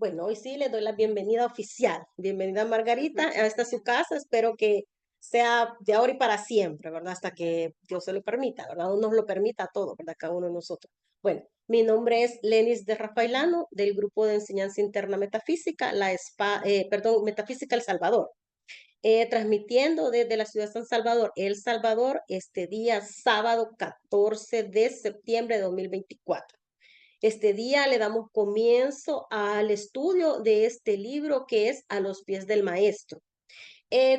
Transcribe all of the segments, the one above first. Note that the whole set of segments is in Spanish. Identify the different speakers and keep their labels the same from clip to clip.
Speaker 1: Bueno, hoy sí le doy la bienvenida oficial. Bienvenida Margarita, a esta su casa. Espero que sea de ahora y para siempre, ¿verdad? Hasta que Dios se lo permita, ¿verdad? Dios nos lo permita a todos, ¿verdad? Cada uno de nosotros. Bueno, mi nombre es Lenis de Rafaelano, del grupo de enseñanza interna metafísica, Metafísica El Salvador. Transmitiendo desde la ciudad de San Salvador, El Salvador, este día sábado 14 de septiembre de 2024. Este día le damos comienzo al estudio de este libro que es A los pies del maestro,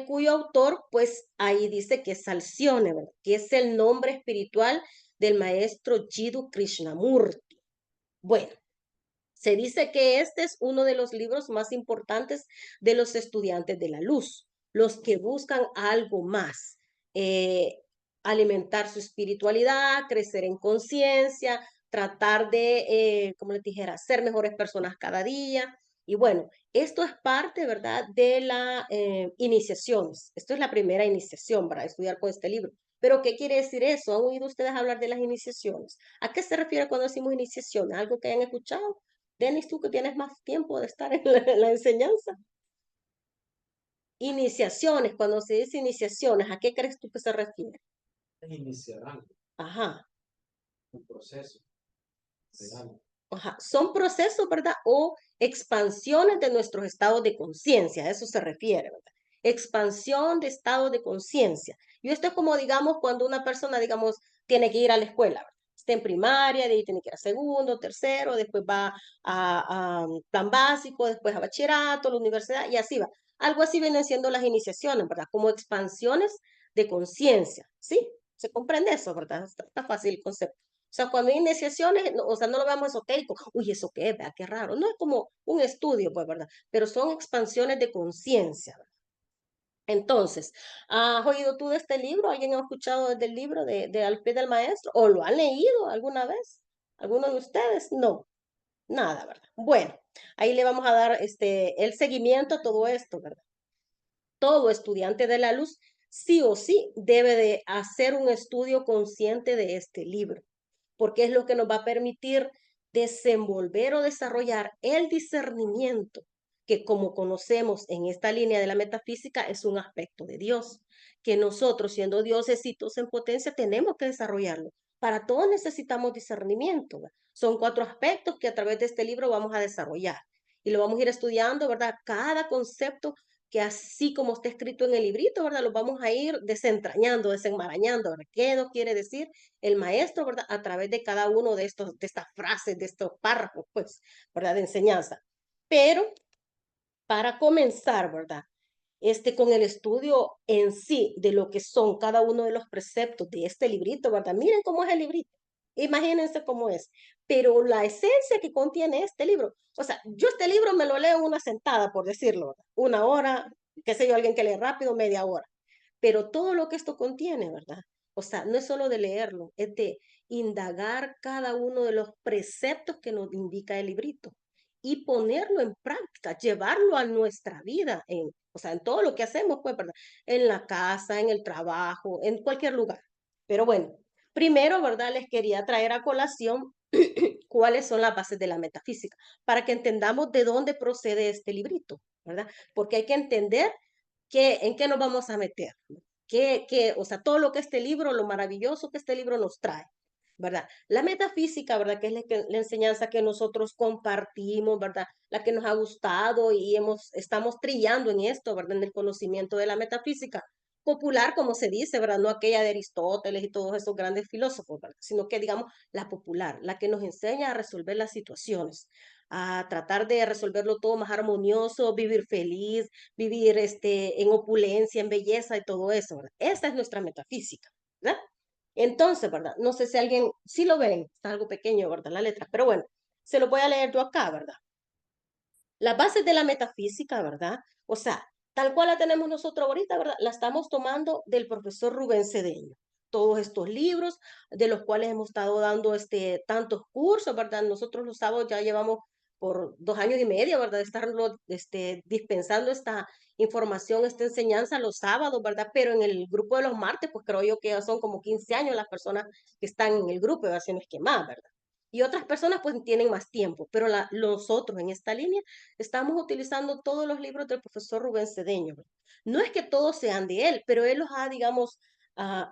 Speaker 1: cuyo autor, pues ahí dice que es Alcione, ¿verdad? Que es el nombre espiritual del maestro Jiddu Krishnamurti. Bueno, se dice que este es uno de los libros más importantes de los estudiantes de la luz, los que buscan algo más, eh, alimentar su espiritualidad, crecer en conciencia, tratar de, como les dijera, ser mejores personas cada día. Y bueno, esto es parte, ¿verdad?, de la iniciaciones. Esto es la primera iniciación para estudiar con este libro. Pero, ¿qué quiere decir eso? ¿Han oído ustedes hablar de las iniciaciones? ¿A qué se refiere cuando decimos iniciación? ¿Algo que hayan escuchado? Denis, tú que tienes más tiempo de estar en la enseñanza. Iniciaciones, cuando se dice iniciaciones, ¿a qué crees tú que se refiere?
Speaker 2: Iniciar algo,
Speaker 1: Ajá,
Speaker 2: un proceso de algo.
Speaker 1: ajá. Son procesos, ¿verdad? O expansiones de nuestros estados de conciencia, a eso se refiere, ¿verdad? Expansión de estado de conciencia. Y esto es como, digamos, cuando una persona, digamos, tiene que ir a la escuela, ¿verdad? Está en primaria, de ahí tiene que ir a segundo, tercero, después va a plan básico, después a bachillerato, a la universidad, y así va. Algo así vienen siendo las iniciaciones, ¿verdad? Como expansiones de conciencia, ¿sí? ¿Se comprende eso, verdad? Está fácil el concepto. O sea, cuando hay iniciaciones, o sea, no lo veamos esotérico, uy, ¿eso qué es? ¿Verdad? Qué raro. No es como un estudio, pues, ¿verdad? Pero son expansiones de conciencia, ¿verdad? Entonces, ¿has oído tú de este libro? ¿Alguien ha escuchado del libro de Al pie del maestro? ¿O lo han leído alguna vez? ¿Alguno de ustedes? No, nada, ¿verdad? Bueno, ahí le vamos a dar el seguimiento a todo esto, ¿verdad? Todo estudiante de la luz sí o sí debe de hacer un estudio consciente de este libro, porque es lo que nos va a permitir desenvolver o desarrollar el discernimiento, que como conocemos en esta línea de la metafísica es un aspecto de Dios, que nosotros siendo diosesitos en potencia tenemos que desarrollarlo. Para todos necesitamos discernimiento, ¿verdad? Son 4 aspectos que a través de este libro vamos a desarrollar y lo vamos a ir estudiando, ¿verdad? Cada concepto que así como está escrito en el librito, ¿verdad? Lo vamos a ir desentrañando, desenmarañando, ¿verdad? ¿Qué nos quiere decir el maestro, ¿verdad? A través de cada uno de estas frases, de estos párrafos, pues, ¿verdad? De enseñanza. Pero para comenzar, ¿verdad? Con el estudio en sí de lo que son cada uno de los preceptos de este librito, ¿verdad? Miren cómo es el librito. Imagínense cómo es. Pero la esencia que contiene este libro, o sea, yo este libro me lo leo en una sentada, por decirlo, ¿verdad? Una hora, qué sé yo, alguien que lee rápido, media hora. Pero todo lo que esto contiene, ¿verdad? O sea, no es solo de leerlo, es de indagar cada uno de los preceptos que nos indica el librito y ponerlo en práctica, llevarlo a nuestra vida, o sea, en todo lo que hacemos, pues, ¿verdad? En la casa, en el trabajo, en cualquier lugar. Pero bueno, primero, ¿verdad? Les quería traer a colación cuáles son las bases de la metafísica, para que entendamos de dónde procede este librito, ¿verdad? Porque hay que entender en qué nos vamos a meter, o sea, todo lo que este libro, lo maravilloso que este libro nos trae, ¿verdad? La metafísica, ¿verdad? Que es la enseñanza que nosotros compartimos, ¿verdad? La que nos ha gustado y estamos trillando en esto, ¿verdad? En el conocimiento de la metafísica popular, como se dice, ¿verdad? No aquella de Aristóteles y todos esos grandes filósofos, ¿verdad? Sino que, digamos, la popular, la que nos enseña a resolver las situaciones, a tratar de resolverlo todo más armonioso, vivir feliz, vivir en opulencia, en belleza y todo eso, ¿verdad? Esa es nuestra metafísica, ¿verdad? Entonces, ¿verdad? No sé si alguien, sí lo ven, está algo pequeño, ¿verdad? La letra, pero bueno, se lo voy a leer yo acá, ¿verdad? Las bases de la metafísica, ¿verdad? O sea, tal cual la tenemos nosotros ahorita, ¿verdad? La estamos tomando del profesor Rubén Cedeño. Todos estos libros de los cuales hemos estado dando tantos cursos, ¿verdad? Nosotros los sábados ya llevamos por 2 años y medio, ¿verdad? De estarlo dispensando esta información, esta enseñanza los sábados, ¿verdad? Pero en el grupo de los martes, pues creo yo que ya son como 15 años las personas que están en el grupo, ¿verdad? Si no es que más, ¿verdad? Y otras personas pues tienen más tiempo, pero nosotros en esta línea estamos utilizando todos los libros del profesor Rubén Cedeño, ¿verdad? No es que todos sean de él, pero él los ha, digamos,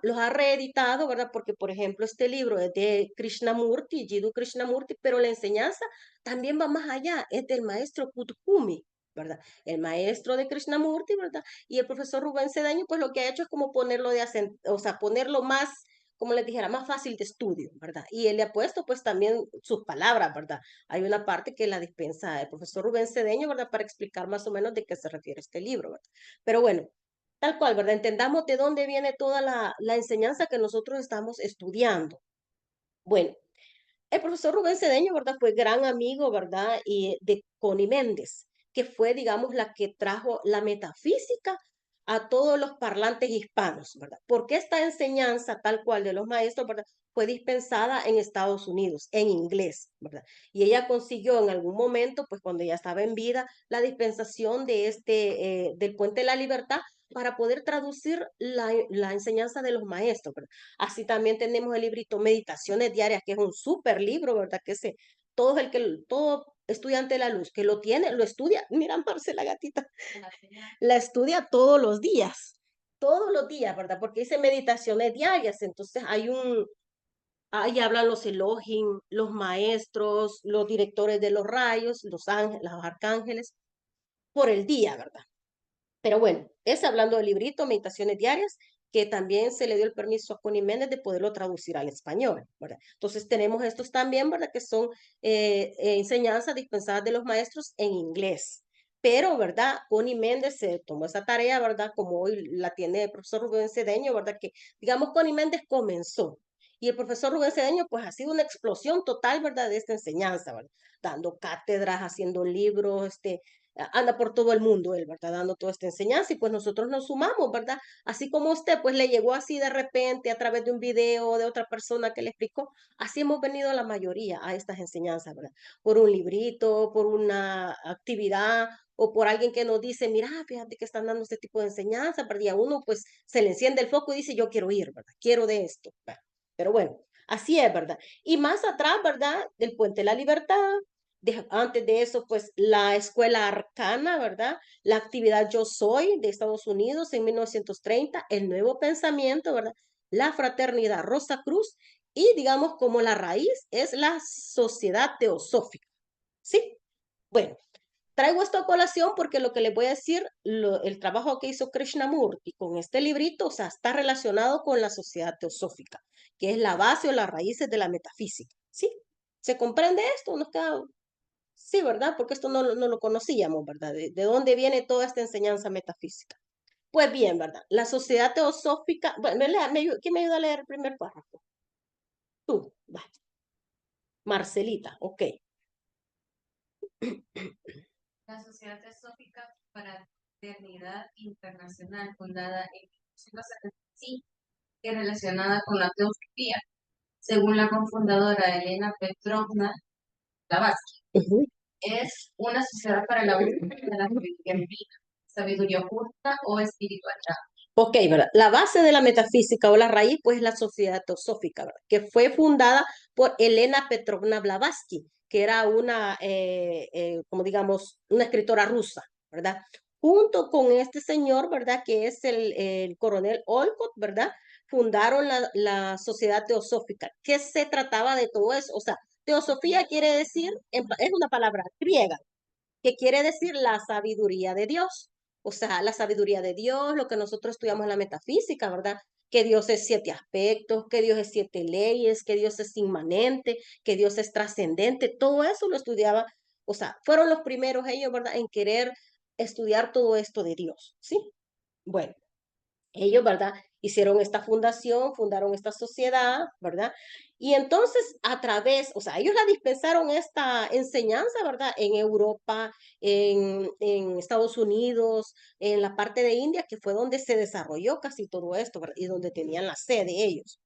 Speaker 1: los ha reeditado, ¿verdad? Porque, por ejemplo, este libro es de Krishnamurti, Jiddu Krishnamurti, pero la enseñanza también va más allá, es del maestro Kuthumi, ¿verdad? El maestro de Krishnamurti, ¿verdad? Y el profesor Rubén Cedeño, pues lo que ha hecho es como ponerlo o sea, ponerlo más, como les dijera, más fácil de estudio, ¿verdad? Y él le ha puesto pues también sus palabras, ¿verdad? Hay una parte que la dispensa el profesor Rubén Cedeño, ¿verdad? Para explicar más o menos de qué se refiere este libro, ¿verdad? Pero bueno, tal cual, ¿verdad? Entendamos de dónde viene toda la enseñanza que nosotros estamos estudiando. Bueno, el profesor Rubén Cedeño, ¿verdad? Fue gran amigo, ¿verdad? Y de Connie Méndez, que fue, digamos, la que trajo la metafísica a todos los parlantes hispanos, ¿verdad? Porque esta enseñanza, tal cual de los maestros, ¿verdad? Fue dispensada en Estados Unidos, en inglés, ¿verdad? Y ella consiguió en algún momento, pues cuando ella estaba en vida, la dispensación de del Puente de la Libertad para poder traducir la enseñanza de los maestros, ¿verdad? Así también tenemos el librito Meditaciones Diarias, que es un súper libro, ¿verdad? Todo estudiante de la luz que lo tiene, lo estudia. Mira, Marcela gatita, la estudia todos los días, ¿verdad? Porque dice meditaciones diarias, entonces ahí hablan los Elohim, los maestros, los directores de los rayos, los ángeles, los arcángeles, por el día, ¿verdad? Pero bueno, es hablando del librito Meditaciones Diarias, que también se le dio el permiso a Connie Méndez de poderlo traducir al español, ¿verdad? Entonces tenemos estos también, ¿verdad? Que son enseñanzas dispensadas de los maestros en inglés. Pero, ¿verdad? Connie Méndez se tomó esa tarea, ¿verdad? Como hoy la tiene el profesor Rubén Cedeño, ¿verdad? Que, digamos, Connie Méndez comenzó. Y el profesor Rubén Cedeño, pues ha sido una explosión total, ¿verdad? De esta enseñanza, ¿verdad? Dando cátedras, haciendo libros, anda por todo el mundo él, ¿verdad? Dando toda esta enseñanza y pues nosotros nos sumamos, ¿verdad? Así como usted pues le llegó así de repente a través de un video de otra persona que le explicó, así hemos venido la mayoría a estas enseñanzas, ¿verdad? Por un librito, por una actividad o por alguien que nos dice, mira, fíjate que están dando este tipo de enseñanza, ¿verdad? Y a uno pues se le enciende el foco y dice, yo quiero ir, ¿verdad? Quiero de esto, ¿verdad? Pero bueno, así es, ¿verdad? Y más atrás, ¿verdad? Del Puente de la Libertad, antes de eso, pues la escuela arcana, ¿verdad? La actividad Yo Soy de Estados Unidos en 1930, el nuevo pensamiento, ¿verdad? La fraternidad Rosa Cruz y digamos como la raíz es la sociedad teosófica, ¿sí? Bueno, traigo esto a colación porque lo que les voy a decir, el trabajo que hizo Krishnamurti con este librito, o sea, está relacionado con la sociedad teosófica, que es la base o las raíces de la metafísica, ¿sí? ¿Se comprende esto? Nos queda sí, ¿verdad? Porque esto no lo conocíamos, ¿verdad? De dónde viene toda esta enseñanza metafísica? Pues bien, ¿verdad? La sociedad teosófica, bueno, ¿quién me ayuda a leer el primer párrafo? Tú, va. Marcelita, ok.
Speaker 3: La Sociedad Teosófica Fraternidad Internacional, fundada en 1975, es relacionada con la teosofía, según la cofundadora Elena Petrovna Blavatsky. Es una sociedad para la búsqueda de la sabiduría divina, sabiduría oculta o espiritualidad.
Speaker 1: Ok, ¿verdad? La base de la metafísica o la raíz, pues es la sociedad teosófica, ¿verdad? Que fue fundada por Elena Petrovna Blavatsky, que era una, como digamos, una escritora rusa, ¿verdad? Junto con este señor, ¿verdad? Que es el coronel Olcott, ¿verdad? Fundaron la sociedad teosófica. ¿Qué se trataba de todo eso? O sea, teosofía quiere decir, es una palabra griega, que quiere decir la sabiduría de Dios. O sea, la sabiduría de Dios, lo que nosotros estudiamos en la metafísica, ¿verdad? Que Dios es 7 aspectos, que Dios es 7 leyes, que Dios es inmanente, que Dios es trascendente, todo eso lo estudiaba, o sea, fueron los primeros ellos, ¿verdad? En querer estudiar todo esto de Dios, ¿sí? Bueno, ellos, ¿verdad? Hicieron esta fundación, fundaron esta sociedad, ¿verdad? Y entonces a través, o sea, ellos la dispensaron esta enseñanza, ¿verdad? En Europa, en Estados Unidos, en la parte de India, que fue donde se desarrolló casi todo esto, ¿verdad? Y donde tenían la sede ellos.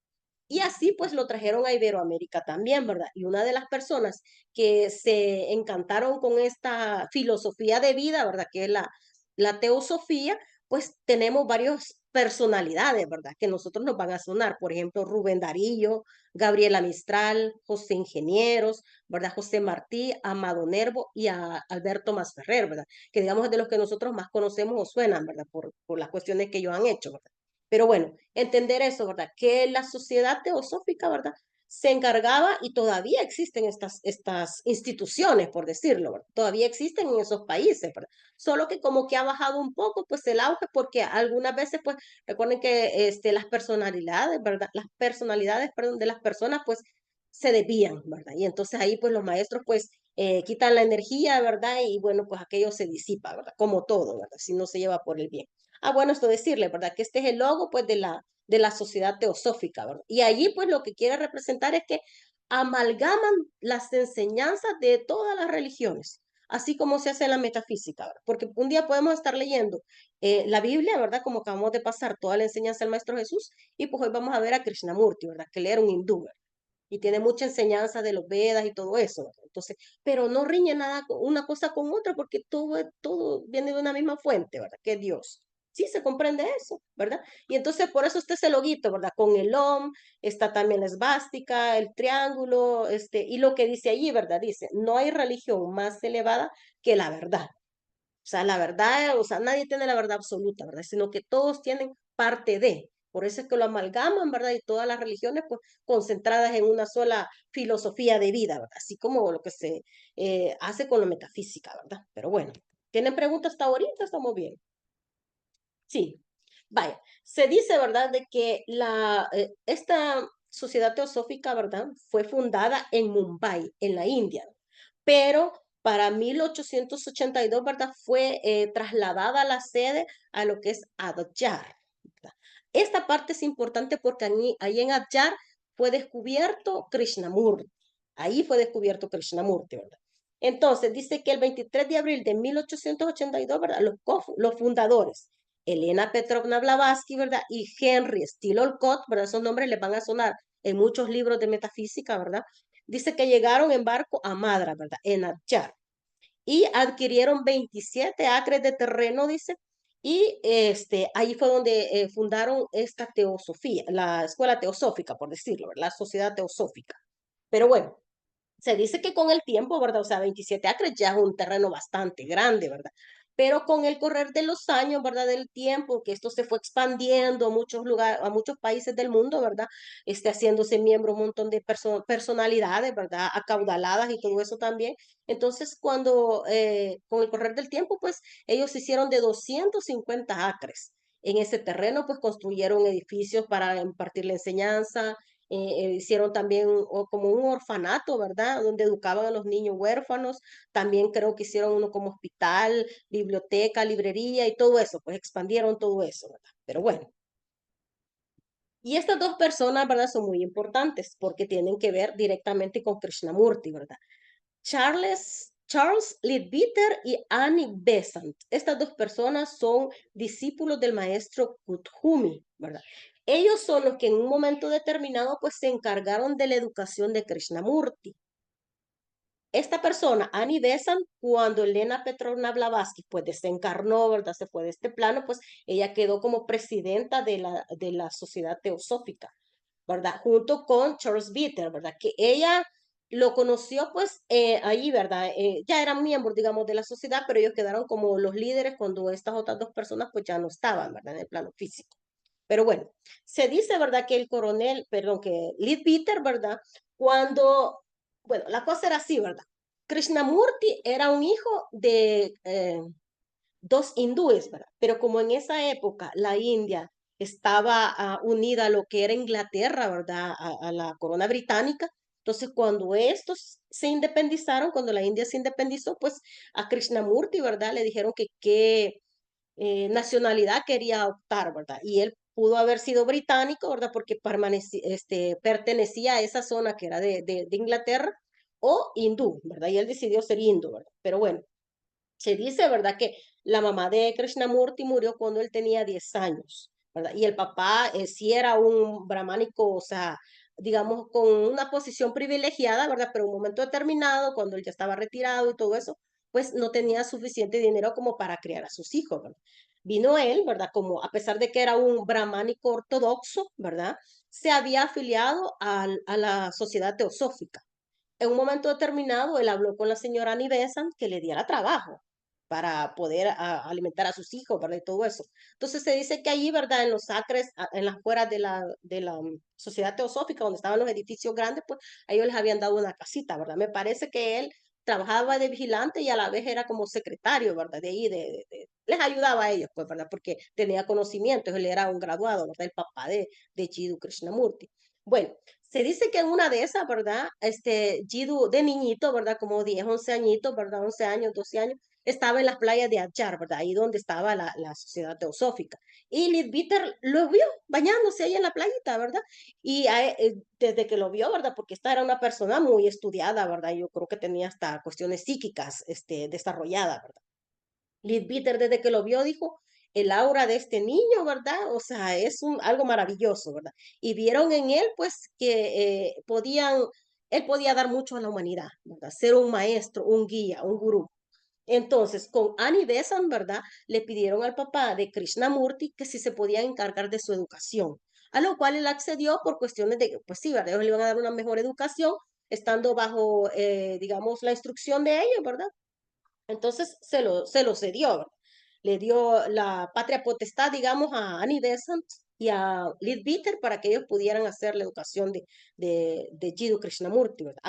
Speaker 1: Y así pues lo trajeron a Iberoamérica también, ¿verdad? Y una de las personas que se encantaron con esta filosofía de vida, ¿verdad? Que es la teosofía, pues tenemos varios personalidades, ¿verdad? Que nosotros nos van a sonar, por ejemplo, Rubén Darío, Gabriela Mistral, José Ingenieros, ¿verdad? José Martí, Amado Nervo y a Alberto Masferrer, ¿verdad? Que digamos es de los que nosotros más conocemos o suenan, ¿verdad? Por las cuestiones que ellos han hecho, ¿verdad? Pero bueno, entender eso, ¿verdad? Que la sociedad teosófica, ¿verdad? Se encargaba y todavía existen estas instituciones, por decirlo, ¿verdad? Todavía existen en esos países, ¿verdad? Solo que como que ha bajado un poco, pues el auge, porque algunas veces, pues, recuerden que las personalidades, ¿verdad? Las personalidades, perdón, de las personas, pues, se desvían, ¿verdad? Y entonces ahí, pues, los maestros, pues, quitan la energía, ¿verdad? Y bueno, pues aquello se disipa, ¿verdad? Como todo, ¿verdad? Si no se lleva por el bien. Ah, bueno, esto decirle, ¿verdad? Que este es el logo, pues, de la sociedad teosófica, ¿verdad? Y allí, pues, lo que quiere representar es que amalgaman las enseñanzas de todas las religiones, así como se hace en la metafísica, ¿verdad? Porque un día podemos estar leyendo la Biblia, ¿verdad? Como acabamos de pasar toda la enseñanza del Maestro Jesús, y pues hoy vamos a ver a Krishnamurti, ¿verdad? Que él era un hindú, ¿verdad? Y tiene mucha enseñanza de los Vedas y todo eso, ¿verdad? Entonces, pero no riñe nada una cosa con otra porque todo viene de una misma fuente, ¿verdad? Que es Dios. Sí, se comprende eso, ¿verdad? Y entonces por eso está ese loguito, ¿verdad? Con el OM, está también la esvástica, el triángulo, y lo que dice allí, ¿verdad? Dice, no hay religión más elevada que la verdad. O sea, la verdad, o sea, nadie tiene la verdad absoluta, ¿verdad? Sino que todos tienen parte de. Por eso es que lo amalgaman, ¿verdad? Y todas las religiones, pues, concentradas en una sola filosofía de vida, ¿verdad? Así como lo que se hace con la metafísica, ¿verdad? Pero bueno, ¿tienen preguntas hasta ahorita? Estamos bien. Sí. Vaya, se dice, ¿verdad?, de que esta sociedad teosófica, ¿verdad?, fue fundada en Mumbai, en la India, pero para 1882, ¿verdad?, fue trasladada la sede a lo que es Adyar, ¿verdad? Esta parte es importante porque ahí en Adyar fue descubierto Krishnamurti, ahí fue descubierto Krishnamurti, ¿verdad? Entonces, dice que el 23 de abril de 1882, ¿verdad?, los fundadores, Elena Petrovna Blavatsky, ¿verdad? Y Henry Steele Olcott, ¿verdad? Esos nombres les van a sonar en muchos libros de metafísica, ¿verdad? Dice que llegaron en barco a Madra, ¿verdad? En Adyar. Y adquirieron 27 acres de terreno, dice, y ahí fue donde fundaron esta teosofía, la escuela teosófica, por decirlo, ¿verdad? La sociedad teosófica. Pero bueno, se dice que con el tiempo, ¿verdad? O sea, 27 acres ya es un terreno bastante grande, ¿verdad? Pero con el correr de los años, ¿verdad? Del tiempo, que esto se fue expandiendo a muchos lugares, a muchos países del mundo, ¿verdad? Haciéndose miembro un montón de personalidades, ¿verdad? Acaudaladas y todo eso también. Entonces, con el correr del tiempo, pues ellos se hicieron de 250 acres. En ese terreno, pues construyeron edificios para impartir la enseñanza, hicieron también como un orfanato, ¿verdad? Donde educaban a los niños huérfanos. También creo que hicieron uno como hospital, biblioteca, librería y todo eso, pues expandieron todo eso, ¿verdad? Pero bueno. Y estas dos personas, ¿verdad? Son muy importantes porque tienen que ver directamente con Krishnamurti, ¿verdad? Charles Leadbeater y Annie Besant. Estas dos personas son discípulos del maestro Kuthumi, ¿verdad? Ellos son los que en un momento determinado pues se encargaron de la educación de Krishnamurti. Esta persona, Annie Besant, cuando Elena Petrovna Blavatsky pues desencarnó, ¿verdad? Se fue de este plano, pues ella quedó como presidenta de la sociedad teosófica, ¿verdad? Junto con Charles Bitter, ¿verdad? Que ella lo conoció pues ahí, ¿verdad? Ya eran miembros, digamos, de la sociedad, pero ellos quedaron como los líderes cuando estas otras dos personas pues ya no estaban, ¿verdad? En el plano físico. Pero bueno, se dice, ¿verdad? Que el coronel, perdón, que Leadbeater, ¿verdad? Bueno, la cosa era así, ¿verdad? Krishnamurti era un hijo de dos hindúes, ¿verdad? Pero como en esa época la India estaba unida a lo que era Inglaterra, ¿verdad? A la corona británica. Entonces, cuando estos se independizaron, cuando la India se independizó, pues a Krishnamurti, ¿verdad? Le dijeron que qué nacionalidad quería optar, ¿verdad? Y él pudo haber sido británico, ¿verdad? Porque pertenecía a esa zona que era de Inglaterra, o hindú, ¿verdad? Y él decidió ser hindú, ¿verdad? Pero bueno, se dice, ¿verdad?, que la mamá de Krishnamurti murió cuando él tenía 10 años, ¿verdad? Y el papá sí era un brahmánico, o sea, digamos, con una posición privilegiada, ¿verdad? Pero en un momento determinado, cuando él ya estaba retirado y todo eso, pues no tenía suficiente dinero como para criar a sus hijos, ¿verdad? vino él, ¿verdad? Como a pesar de que era un brahmánico ortodoxo, ¿verdad? Se había afiliado a la sociedad teosófica. En un momento determinado, él habló con la señora Annie Besant que le diera trabajo para poder alimentar a sus hijos, ¿verdad? Y todo eso. Entonces se dice que allí, ¿verdad? En los acres, en las afueras de la sociedad teosófica, donde estaban los edificios grandes, pues a ellos les habían dado una casita, ¿verdad? Me parece que él trabajaba de vigilante y a la vez era como secretario, ¿verdad? De ahí, les ayudaba a ellos, pues, ¿verdad? Porque tenía conocimientos, él era un graduado, ¿verdad? El papá de Jiddu Krishnamurti. Bueno, se dice que en una de esas, ¿verdad? Jiddu de niñito, ¿verdad? Como 10, 11 añitos, ¿verdad? 11 años, 12 años, estaba en las playas de Achar, ¿verdad? Ahí donde estaba la sociedad teosófica. Y Leadbeater lo vio bañándose ahí en la playita, ¿verdad? Y desde que lo vio, ¿verdad? Porque esta era una persona muy estudiada, ¿verdad? Yo creo que tenía hasta cuestiones psíquicas, desarrolladas, ¿verdad? Leadbeater desde que lo vio dijo, el aura de este niño, ¿verdad? O sea, es algo maravilloso, ¿verdad? Y vieron en él, pues, que él podía dar mucho a la humanidad, ¿verdad? Ser un maestro, un guía, un gurú. Entonces, con Annie Besant, ¿verdad? Le pidieron al papá de Krishnamurti que si se podía encargar de su educación, a lo cual él accedió por cuestiones de, pues sí, ¿verdad? Ellos le iban a dar una mejor educación estando bajo, digamos, la instrucción de ellos, ¿verdad? Entonces se lo cedió, ¿verdad? Le dio la patria potestad, digamos, a Annie Besant y a Leadbeater para que ellos pudieran hacer la educación de Jiddu Krishnamurti, ¿verdad?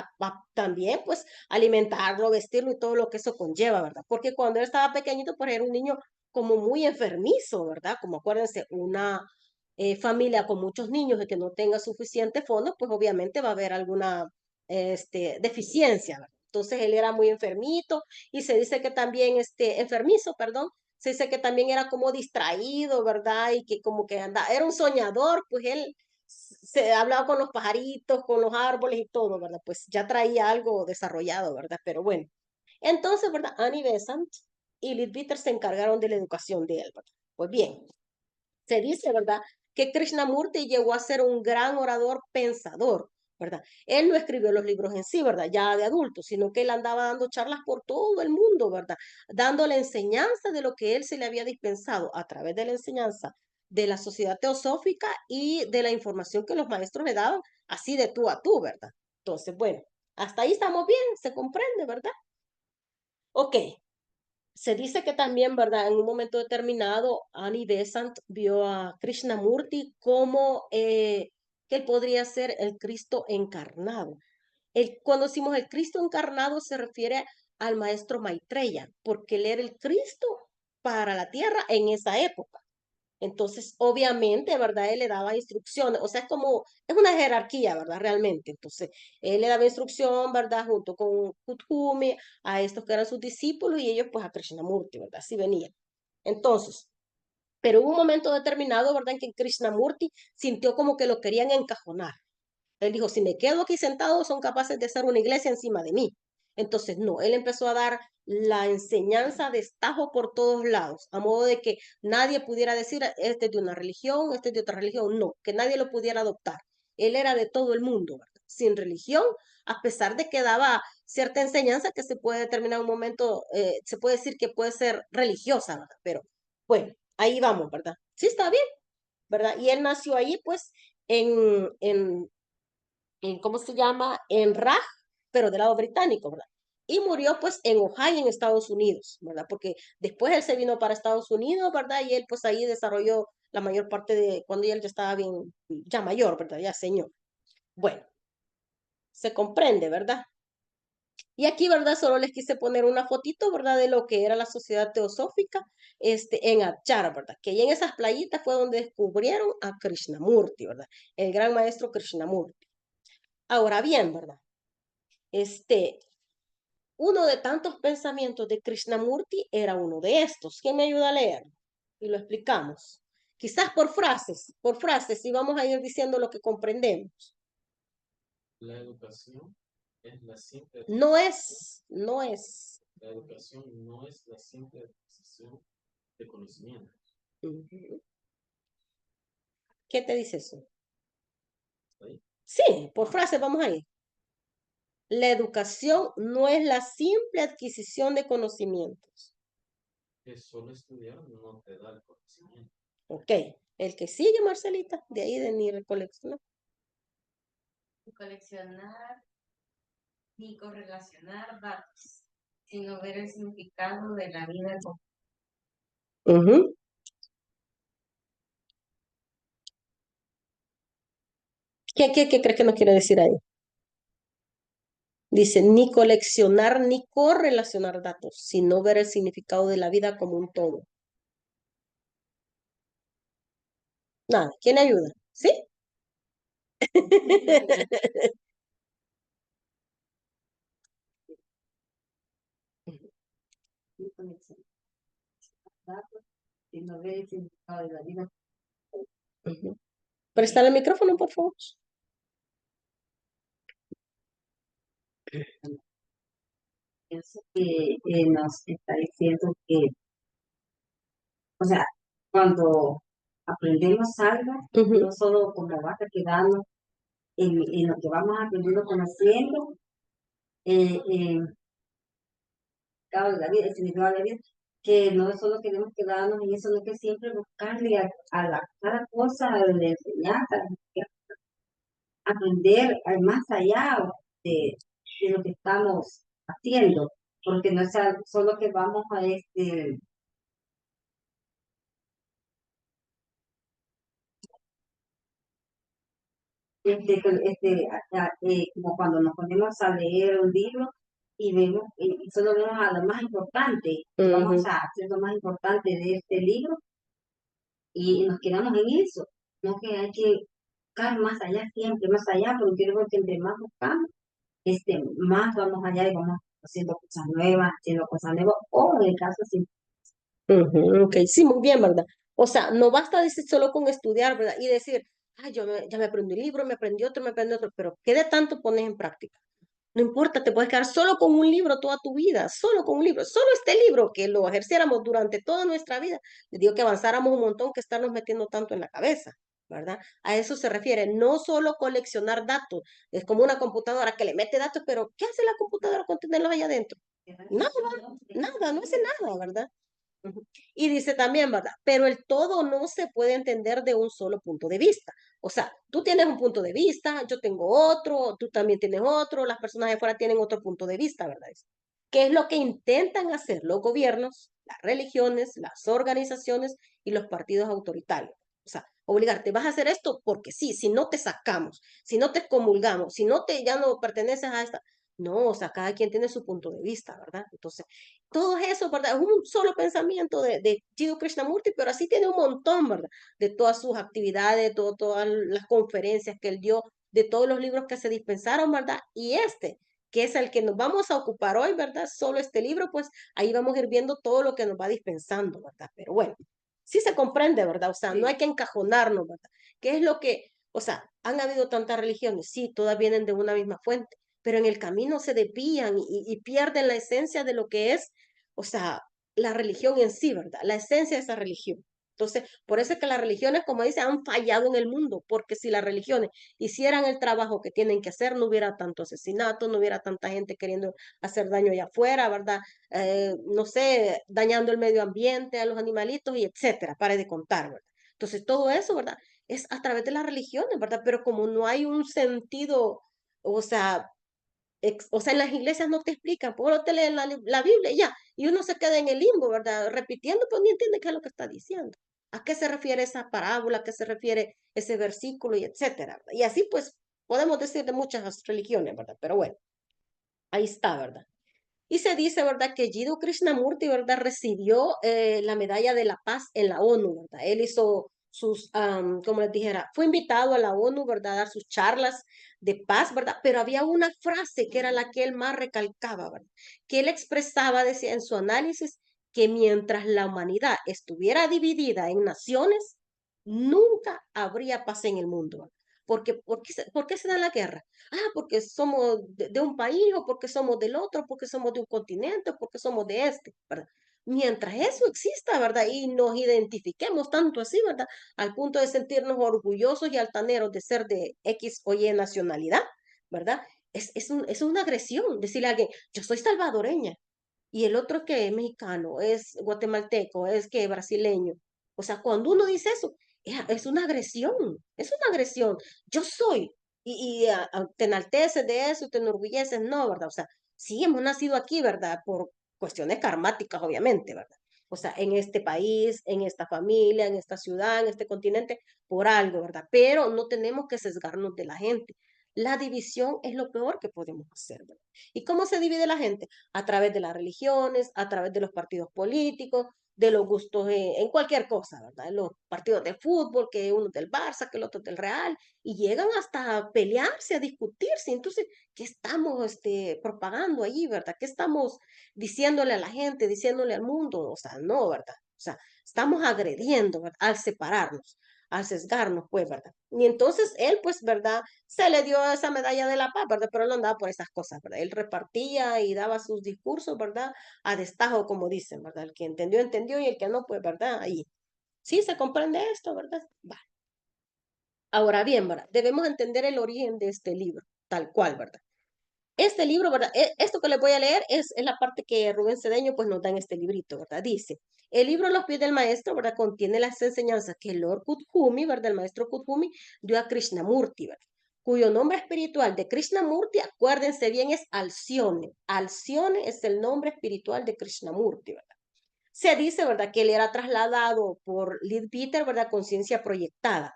Speaker 1: También, pues, alimentarlo, vestirlo y todo lo que eso conlleva, ¿verdad? Porque cuando él estaba pequeñito, pues era un niño como muy enfermizo, ¿verdad? Como acuérdense, una familia con muchos niños y que no tenga suficiente fondos, pues obviamente va a haber alguna deficiencia, ¿verdad? Entonces él era muy enfermito y se dice que también, enfermizo, perdón, se dice que también era como distraído, ¿verdad? Y que como que andaba, era un soñador, pues él se hablaba con los pajaritos, con los árboles y todo, ¿verdad? Pues ya traía algo desarrollado, ¿verdad? Pero bueno, entonces, ¿verdad? Annie Besant y Leadbeater se encargaron de la educación de él, ¿verdad? Pues bien, se dice, ¿verdad? Que Krishnamurti llegó a ser un gran orador pensador, ¿verdad? Él no escribió los libros en sí, ¿verdad? Ya de adulto, sino que él andaba dando charlas por todo el mundo, ¿verdad? Dando la enseñanza de lo que él se le había dispensado a través de la enseñanza de la sociedad teosófica y de la información que los maestros le daban, así de tú a tú, ¿verdad? Entonces, bueno, hasta ahí estamos bien, se comprende, ¿verdad? Ok, se dice que también, ¿verdad? En un momento determinado, Annie Besant vio a Krishnamurti como que él podría ser el Cristo encarnado. Cuando decimos el Cristo encarnado se refiere al maestro Maitreya, porque él era el Cristo para la tierra en esa época. Entonces, obviamente, ¿verdad? Él le daba instrucciones, o sea, es una jerarquía, ¿verdad? Realmente. Entonces, él le daba instrucción, ¿verdad? Junto con Kuthumi, a estos que eran sus discípulos y ellos, pues, a Krishnamurti, ¿verdad? Así venían. Entonces, pero hubo un momento determinado, ¿verdad? En que Krishnamurti sintió como que lo querían encajonar. Él dijo, si me quedo aquí sentado, son capaces de hacer una iglesia encima de mí. Entonces, no, él empezó a dar la enseñanza de estajo por todos lados, a modo de que nadie pudiera decir, este es de una religión, este es de otra religión, no, que nadie lo pudiera adoptar. Él era de todo el mundo, ¿verdad? Sin religión, a pesar de que daba cierta enseñanza que se puede determinar un momento, se puede decir que puede ser religiosa, ¿verdad? Pero bueno, ahí vamos, ¿verdad? Sí, está bien, ¿verdad? Y él nació ahí, pues, en ¿cómo se llama? En Raj, pero del lado británico, ¿verdad? Y murió pues en Ohio, en Estados Unidos, ¿verdad? Porque después él se vino para Estados Unidos, ¿verdad? Y él pues ahí desarrolló la mayor parte de cuando él ya estaba bien, ya mayor, ¿verdad? Ya señor. Bueno, se comprende, ¿verdad? Y aquí, ¿verdad? Solo les quise poner una fotito, ¿verdad? De lo que era la sociedad teosófica, en Achara, ¿verdad? Que ahí en esas playitas fue donde descubrieron a Krishnamurti, ¿verdad? El gran maestro Krishnamurti. Ahora bien, ¿verdad? Uno de tantos pensamientos de Krishnamurti era uno de estos. ¿Quién me ayuda a leer? Y lo explicamos. Quizás por frases, y vamos a ir diciendo lo que comprendemos.
Speaker 2: La educación es la simple
Speaker 1: No es.
Speaker 2: La educación no es la simple adquisición de conocimiento.
Speaker 1: Ujú. ¿Qué te dice eso?
Speaker 2: ¿Sí?
Speaker 1: Sí, por frases vamos a ir. La educación no es la simple adquisición de conocimientos.
Speaker 2: Que solo estudiar no te da el conocimiento.
Speaker 1: Ok, el que sigue, Marcelita, de ahí de ni recoleccionar.
Speaker 3: Coleccionar ni correlacionar datos, sino ver el significado de la vida.
Speaker 1: Ujú. ¿Qué crees que nos quiere decir ahí? Dice, ni coleccionar ni correlacionar datos, sino ver el significado de la vida como un todo. Nada, ¿quién ayuda? ¿Sí?
Speaker 4: Ni conexión. Datos, sino ver el significado de la vida.
Speaker 1: Ujú. Préstale el micrófono, por favor.
Speaker 4: Pienso que nos está diciendo que, o sea, cuando aprendemos algo,
Speaker 1: Ujú.
Speaker 4: no solo como va quedando en lo que vamos aprendiendo, conociendo, significado de la vida, el significado de la vida, que no solo queremos quedarnos en eso, sino que siempre buscarle cada cosa de enseñanza, aprender más allá de lo que estamos haciendo, porque no es solo que vamos a como cuando nos ponemos a leer un libro y vemos, y solo vemos a lo más importante, vamos
Speaker 1: Ujú.
Speaker 4: a hacer lo más importante de este libro y nos quedamos en eso, no que hay que buscar más allá siempre, más allá, porque creo que entre más buscamos, más vamos allá y vamos haciendo cosas nuevas, o en el caso sí.
Speaker 1: Ujú, ok, sí, muy bien, ¿verdad? O sea, no basta decir solo con estudiar, ¿verdad? Y decir, ay, ya me aprendí un libro, me aprendí otro, me aprendí otro, pero ¿qué de tanto pones en práctica? No importa, te puedes quedar solo con un libro toda tu vida, solo con un libro, solo este libro que lo ejerciéramos durante toda nuestra vida. Les digo que avanzáramos un montón que estarnos metiendo tanto en la cabeza, ¿verdad? A eso se refiere, no solo coleccionar datos, es como una computadora que le mete datos, pero ¿qué hace la computadora con tenerlos allá adentro? Nada, nada, no hace nada, ¿verdad? Ujú. Y dice también, ¿verdad? Pero el todo no se puede entender de un solo punto de vista. O sea, tú tienes un punto de vista, yo tengo otro, tú también tienes otro, las personas de afuera tienen otro punto de vista, ¿verdad? ¿Qué es lo que intentan hacer los gobiernos, las religiones, las organizaciones y los partidos autoritarios? O sea, obligarte, vas a hacer esto porque sí, si no te sacamos, si no te comulgamos, si no te, ya no perteneces a esta. No, o sea, cada quien tiene su punto de vista, ¿verdad? Entonces, todo eso, ¿verdad? Es un solo pensamiento de Jiddu Krishnamurti, pero así tiene un montón, ¿verdad? De todas sus actividades, todas las conferencias que él dio, de todos los libros que se dispensaron, ¿verdad? Y que es el que nos vamos a ocupar hoy, ¿verdad? Solo este libro, pues ahí vamos a ir viendo todo lo que nos va dispensando, ¿verdad? Pero bueno, sí se comprende, ¿verdad? O sea, no hay que encajonarnos, ¿verdad? ¿Qué es lo que, o sea, han habido tantas religiones? Sí, todas vienen de una misma fuente, pero en el camino se desvían y pierden la esencia de lo que es, o sea, la religión en sí, ¿verdad? La esencia de esa religión. Entonces, por eso es que las religiones, como dice, han fallado en el mundo, porque si las religiones hicieran el trabajo que tienen que hacer, no hubiera tanto asesinato, no hubiera tanta gente queriendo hacer daño allá afuera, ¿verdad? No sé, dañando el medio ambiente, a los animalitos y etcétera, para de contar, ¿verdad? Entonces, todo eso, ¿verdad? Es a través de las religiones, ¿verdad? Pero como no hay un sentido, o sea, en las iglesias no te explican, por lo te leen la Biblia y ya, y uno se queda en el limbo, ¿verdad? Repitiendo, pues ni entiende qué es lo que está diciendo. ¿A qué se refiere esa parábola? ¿A qué se refiere ese versículo? Y etcétera. Y así, pues, podemos decir de muchas religiones, ¿verdad? Pero bueno, ahí está, ¿verdad? Y se dice, ¿verdad?, que Jiddu Krishnamurti, ¿verdad?, recibió la medalla de la paz en la ONU, ¿verdad? Él hizo sus, como les dijera, fue invitado a la ONU, ¿verdad?, a dar sus charlas de paz, ¿verdad? Pero había una frase que era la que él más recalcaba, ¿verdad? Que él expresaba, decía en su análisis, que mientras la humanidad estuviera dividida en naciones, nunca habría paz en el mundo, ¿verdad? Porque, ¿por qué se da la guerra? Porque somos de un país, o porque somos del otro, porque somos de un continente, o porque somos de este, ¿verdad? Mientras eso exista, ¿verdad? Y nos identifiquemos tanto así, ¿verdad? Al punto de sentirnos orgullosos y altaneros de ser de X o Y nacionalidad, ¿verdad? Es una agresión decirle a alguien, yo soy salvadoreña. y el otro que es mexicano, es guatemalteco, es que brasileño. O sea, cuando uno dice eso, es una agresión, es una agresión. Yo soy, te enalteces de eso, te enorgulleces, no, ¿verdad? O sea, sí hemos nacido aquí, ¿verdad? Por cuestiones karmáticas, obviamente, ¿verdad? O sea, en este país, en esta familia, en esta ciudad, en este continente, por algo, ¿verdad? Pero no tenemos que sesgarnos de la gente. La división es lo peor que podemos hacer, ¿verdad? ¿Y cómo se divide la gente? A través de las religiones, a través de los partidos políticos, de los gustos en cualquier cosa, ¿verdad? En los partidos de fútbol, que uno es del Barça, que el otro es del Real, y llegan hasta a pelearse, a discutirse. Entonces, ¿qué estamos propagando allí, verdad? ¿Qué estamos diciéndole a la gente, diciéndole al mundo? O sea, no, ¿verdad? O sea, estamos agrediendo, ¿verdad? Al separarnos, al sesgarnos, pues, ¿verdad? Y entonces él, pues, ¿verdad? Se le dio esa medalla de la paz, ¿verdad? Pero él no andaba por esas cosas, ¿verdad? Él repartía y daba sus discursos, ¿verdad? A destajo, como dicen, ¿verdad? El que entendió, entendió, y el que no, pues, ¿verdad? Ahí. Sí, se comprende esto, ¿verdad? Va. Ahora bien, ¿verdad? Debemos entender el origen de este libro, tal cual, ¿verdad? Este libro, ¿verdad? Esto que les voy a leer es la parte que Rubén Cedeño pues nos da en este librito, ¿verdad? Dice, el libro Los pies del maestro, ¿verdad? Contiene las enseñanzas que Lord Kuthumi, ¿verdad? El maestro Kuthumi dio a Krishnamurti, ¿verdad? Cuyo nombre espiritual de Krishnamurti, acuérdense bien, es Alcione. Alcione es el nombre espiritual de Krishnamurti, ¿verdad? Se dice, ¿verdad? Que él era trasladado por Leadbeater, ¿verdad? Conciencia proyectada.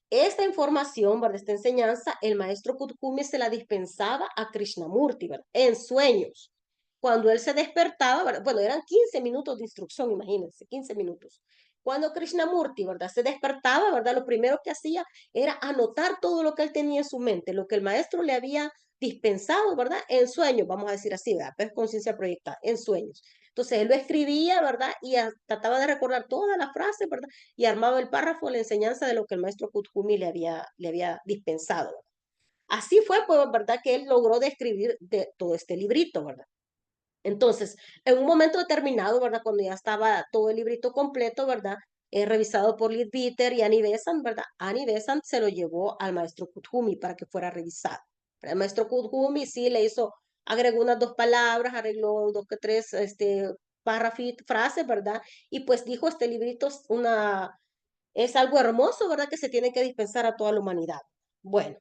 Speaker 1: Esta información, ¿verdad? Esta enseñanza, el maestro Kuthumi se la dispensaba a Krishnamurti, ¿verdad? En sueños. Cuando él se despertaba, ¿verdad? Bueno, eran 15 minutos de instrucción, imagínense, 15 minutos. Cuando Krishnamurti, ¿verdad? Se despertaba, ¿verdad? Lo primero que hacía era anotar todo lo que él tenía en su mente, lo que el maestro le había dispensado, ¿verdad? En sueños, vamos a decir así, ¿verdad? Pues conciencia proyectada, en sueños. Entonces él lo escribía, ¿verdad? Y trataba de recordar todas las frases, ¿verdad? Y armaba el párrafo, la enseñanza de lo que el maestro Kuthumi le había dispensado, ¿verdad? Así fue, pues, ¿verdad? Que él logró describir de todo este librito, ¿verdad? Entonces, en un momento determinado, ¿verdad? Cuando ya estaba todo el librito completo, ¿verdad? Revisado por Leadbeater y Annie Besant, ¿verdad? Annie Besant se lo llevó al maestro Kuthumi para que fuera revisado. El maestro Kuthumi sí le hizo, agregó unas 2 palabras, arregló 2 que 3, párrafos, frases, ¿verdad? Y pues dijo, este librito es algo hermoso, ¿verdad? Que se tiene que dispensar a toda la humanidad. Bueno,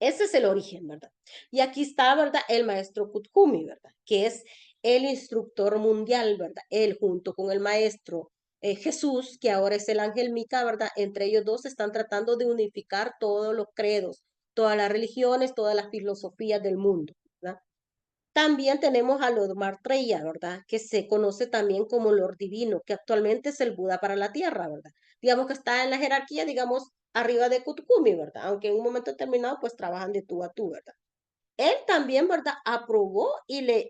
Speaker 1: ese es el origen, ¿verdad? Y aquí está, ¿verdad? El maestro Kuthumi, ¿verdad? Que es el instructor mundial, ¿verdad? Él junto con el maestro Jesús, que ahora es el ángel Mica, ¿verdad? Entre ellos dos están tratando de unificar todos los credos, todas las religiones, todas las filosofías del mundo, ¿verdad? También tenemos a Lord Maitreya, ¿verdad? Que se conoce también como Lord Divino, que actualmente es el Buda para la Tierra, ¿verdad? Digamos que está en la jerarquía, digamos, arriba de Kuthumi, ¿verdad? Aunque en un momento determinado, pues trabajan de tú a tú, ¿verdad? Él también, ¿verdad? Aprobó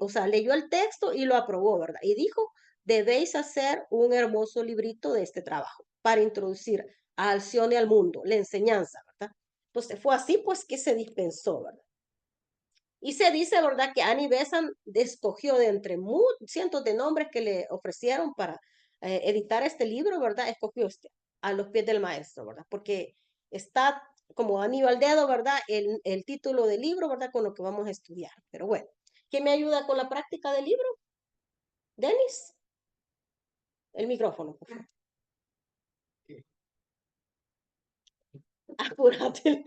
Speaker 1: o sea, leyó el texto y lo aprobó, ¿verdad? Y dijo, debéis hacer un hermoso librito de este trabajo para introducir a Alcione al mundo, la enseñanza, ¿verdad? Entonces fue así, pues, que se dispensó, ¿verdad? Y se dice, ¿verdad?, que Annie Besant escogió de entre cientos de nombres que le ofrecieron para editar este libro, ¿verdad? Escogió a los pies del maestro, ¿verdad? Porque está como anillo al dedo, ¿verdad? El título del libro, ¿verdad? Con lo que vamos a estudiar. Pero bueno, ¿quién me ayuda con la práctica del libro? Denis, el micrófono, por favor. Apúrate.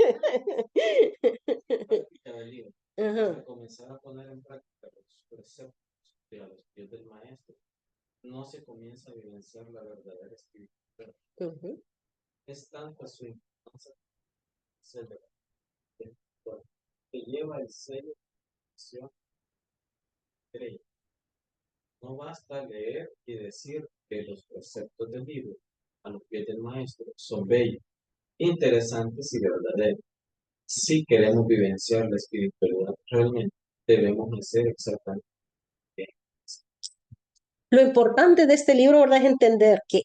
Speaker 2: Práctica del libro.
Speaker 1: Ajá.
Speaker 2: Para comenzar a poner en práctica los preceptos de a los pies del maestro, no se comienza a vivenciar la verdadera espiritualidad.
Speaker 1: Ujú.
Speaker 2: Es tanta su importancia que lleva el sello de acción de ella. No basta leer y decir que los preceptos del libro a los pies del maestro son bellos, interesantes y verdaderos. Si queremos vivenciar la espiritualidad realmente, debemos hacer exactamente.
Speaker 1: Lo importante de este libro, ¿verdad? Es entender que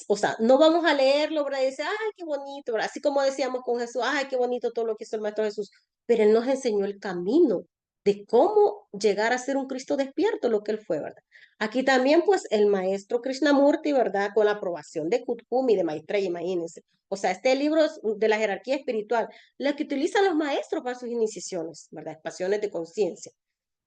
Speaker 1: o sea, no vamos a leerlo, ¿verdad? Y decir, ay, qué bonito, ¿verdad? Así como decíamos con Jesús, ay, qué bonito todo lo que hizo el Maestro Jesús, pero Él nos enseñó el camino de cómo llegar a ser un Cristo despierto, lo que Él fue, ¿verdad? Aquí también, pues, el Maestro Krishnamurti, ¿verdad? Con la aprobación de Kuthumi, de Maitreya, imagínense. O sea, este libro es de la jerarquía espiritual, la que utilizan los maestros para sus iniciaciones, ¿verdad? Expansiones de conciencia.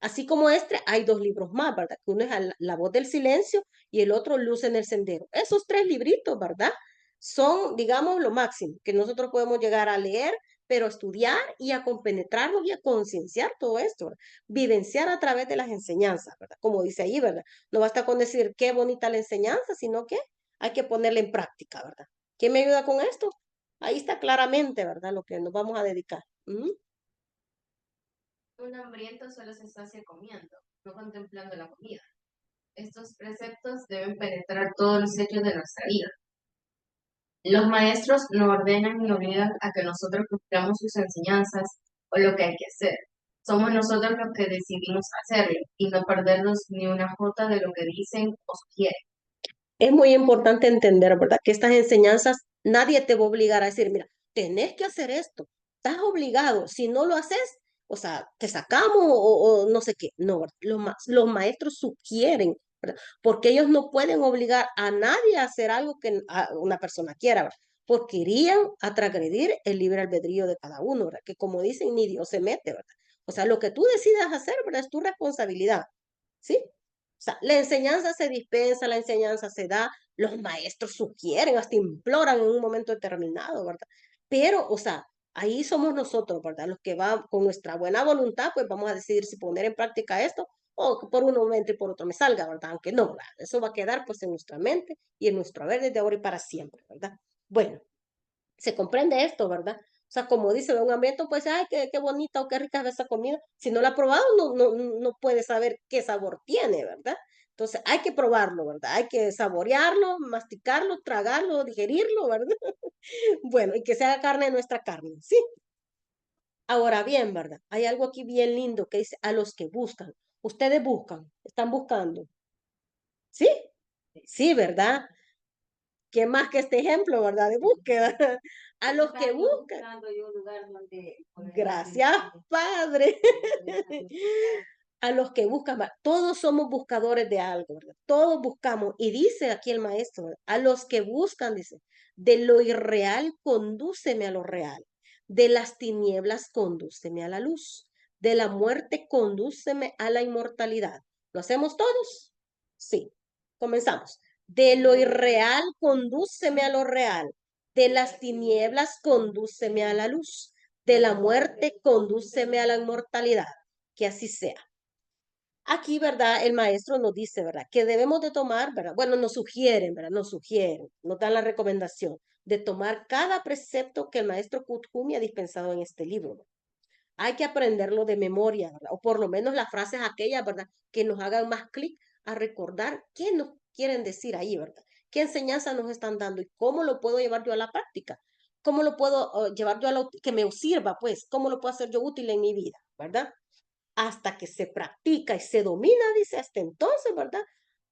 Speaker 1: Así como este, hay 2 libros más, ¿verdad? Que uno es La voz del silencio y el otro Luz en el sendero. Esos 3 libritos, ¿verdad? Son, digamos, lo máximo que nosotros podemos llegar a leer, pero estudiar y a compenetrarnos y a concienciar todo esto, ¿verdad? Vivenciar a través de las enseñanzas, ¿verdad? Como dice ahí, ¿verdad? No basta con decir qué bonita la enseñanza, sino que hay que ponerla en práctica, ¿verdad? ¿Quién me ayuda con esto? Ahí está claramente, ¿verdad? Lo que nos vamos a dedicar.
Speaker 3: Un hambriento solo se sacia comiendo, no contemplando la comida. Estos preceptos deben penetrar todos los hechos de nuestra vida. Los maestros no ordenan ni obligan a que nosotros cumplamos sus enseñanzas o lo que hay que hacer. Somos nosotros los que decidimos hacerlo y no perdernos ni una jota de lo que dicen o sugieren.
Speaker 1: Es muy importante entender, ¿verdad? Que estas enseñanzas nadie te va a obligar a decir, mira, tenés que hacer esto, estás obligado, si no lo haces, o sea, te sacamos o no sé qué. No, ¿verdad? Los maestros sugieren, ¿verdad? Porque ellos no pueden obligar a nadie a hacer algo que una persona quiera, ¿verdad? Porque irían a transgredir el libre albedrío de cada uno, ¿verdad? Que como dicen, ni Dios se mete, ¿verdad? O sea, lo que tú decidas hacer, ¿verdad? Es tu responsabilidad, ¿sí? O sea, la enseñanza se dispensa, la enseñanza se da, los maestros sugieren, hasta imploran en un momento determinado, ¿verdad? Pero, o sea, ahí somos nosotros, ¿verdad? Los que van con nuestra buena voluntad, pues vamos a decidir si poner en práctica esto o que por un momento y por otro me salga, ¿verdad? Aunque no, ¿verdad? Eso va a quedar pues en nuestra mente y en nuestro haber desde ahora y para siempre, ¿verdad? Bueno, se comprende esto, ¿verdad? O sea, como dice, un ambiente, pues, ay, qué bonita o qué rica es esa comida. Si no la ha probado, no puede saber qué sabor tiene, ¿verdad? Entonces, hay que probarlo, ¿verdad? Hay que saborearlo, masticarlo, tragarlo, digerirlo, ¿verdad? Bueno, y que se haga carne de nuestra carne, ¿sí? Ahora bien, ¿verdad? Hay algo aquí bien lindo que dice a los que buscan. Ustedes buscan, están buscando, ¿sí? Sí, ¿verdad? ¿Qué más que este ejemplo, verdad? De búsqueda. A los que buscan.
Speaker 4: Buscando yo un lugar donde poder
Speaker 1: Gracias, Padre. A los que buscan, todos somos buscadores de algo, ¿verdad? Todos buscamos. Y dice aquí el maestro, ¿verdad? A los que buscan, dice, de lo irreal, condúceme a lo real. De las tinieblas, condúceme a la luz. De la muerte, condúceme a la inmortalidad. ¿Lo hacemos todos? Sí. Comenzamos. De lo irreal, condúceme a lo real. De las tinieblas, condúceme a la luz. De la muerte, condúceme a la inmortalidad. Que así sea. Aquí, ¿verdad? El maestro nos dice, ¿verdad? Que debemos de tomar, ¿verdad? Bueno, nos sugieren, ¿verdad? Nos sugieren, nos dan la recomendación de tomar cada precepto que el maestro Kuthumi ha dispensado en este libro, ¿verdad? Hay que aprenderlo de memoria, ¿verdad? O por lo menos las frases aquellas, ¿verdad? Que nos hagan más clic a recordar qué nos quieren decir ahí, ¿verdad? ¿Qué enseñanza nos están dando y cómo lo puedo llevar yo a la práctica? ¿Cómo lo puedo llevar yo a que me sirva, pues? ¿Cómo lo puedo hacer yo útil en mi vida, ¿verdad? Hasta que se practica y se domina, dice, hasta entonces, ¿verdad?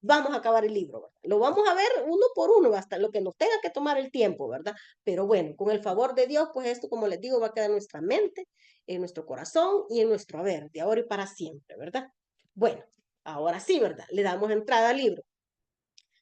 Speaker 1: Vamos a acabar el libro, ¿verdad? Lo vamos a ver uno por uno, hasta lo que nos tenga que tomar el tiempo, ¿verdad? Pero bueno, con el favor de Dios, pues esto, como les digo, va a quedar en nuestra mente, en nuestro corazón y en nuestro haber, de ahora y para siempre, ¿verdad? Bueno, ahora sí, ¿verdad? Le damos entrada al libro.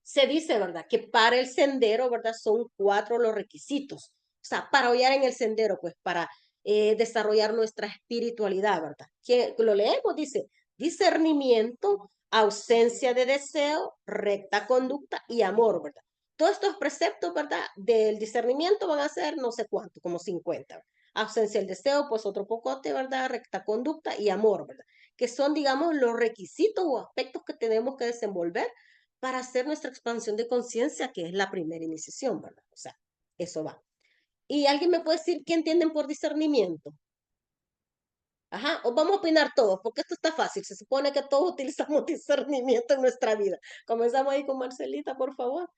Speaker 1: Se dice, ¿verdad? Que para el sendero, ¿verdad? Son 4 los requisitos. O sea, para hollar en el sendero, pues para desarrollar nuestra espiritualidad, ¿verdad? Que lo leemos, dice, discernimiento, ausencia de deseo, recta conducta y amor, ¿verdad? Todos estos preceptos, ¿verdad? Del discernimiento van a ser no sé cuánto, como 50. ¿Verdad? Ausencia del deseo, pues otro pocote, ¿verdad? Recta conducta y amor, ¿verdad? Que son, digamos, los requisitos o aspectos que tenemos que desenvolver para hacer nuestra expansión de conciencia, que es la primera iniciación, ¿verdad? O sea, eso va. ¿Y alguien me puede decir qué entienden por discernimiento? Ajá, o vamos a opinar todos, porque esto está fácil. Se supone que todos utilizamos discernimiento en nuestra vida. Comenzamos ahí con Marcelita, por favor.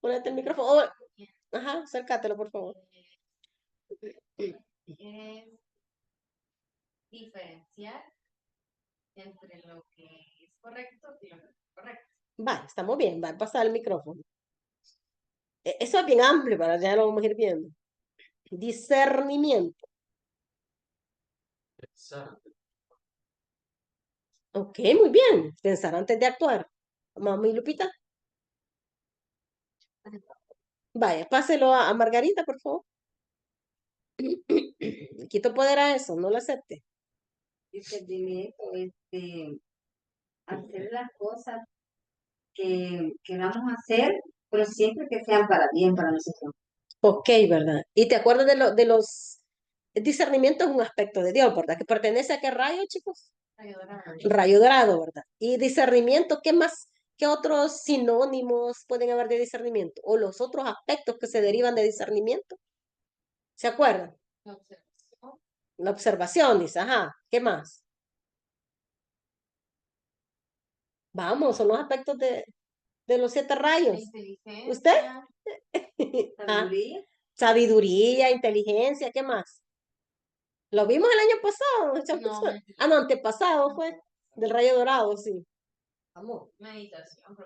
Speaker 1: Ponete el micrófono. Oh, ajá, acércatelo, por favor.
Speaker 3: Es diferenciar entre lo que es correcto y lo que no es correcto.
Speaker 1: Va, estamos bien, va a pasar el micrófono. Eso es bien amplio, para ya lo vamos a ir viendo. Discernimiento.
Speaker 2: Pensar.
Speaker 1: Ok, muy bien. Pensar antes de actuar. Mami Lupita. Vaya, páselo a Margarita, por favor. Quito poder a eso, no lo acepte.
Speaker 4: discernimiento, hacer las cosas que queramos hacer, pero siempre que sean para bien para nosotros.
Speaker 1: Ok, ¿verdad? Y te acuerdas de los... El discernimiento es un aspecto de Dios, ¿verdad? ¿Que pertenece a qué rayo, chicos? Rayo dorado, ¿verdad? Y discernimiento, ¿qué más? ¿Qué otros sinónimos pueden haber de discernimiento? O los otros aspectos que se derivan de discernimiento. ¿Se acuerdan?
Speaker 3: La observación,
Speaker 1: La observación, dice, ajá. ¿Qué más? Vamos, son los aspectos de los 7
Speaker 3: la
Speaker 1: rayos.
Speaker 3: inteligencia,
Speaker 1: ¿Usted? Ah,
Speaker 4: Sabiduría,
Speaker 1: sabiduría, inteligencia, ¿qué más? Lo vimos el año pasado.
Speaker 3: no,
Speaker 1: Ah, no, antepasado fue. Del rayo dorado, sí. Vamos.
Speaker 3: meditación,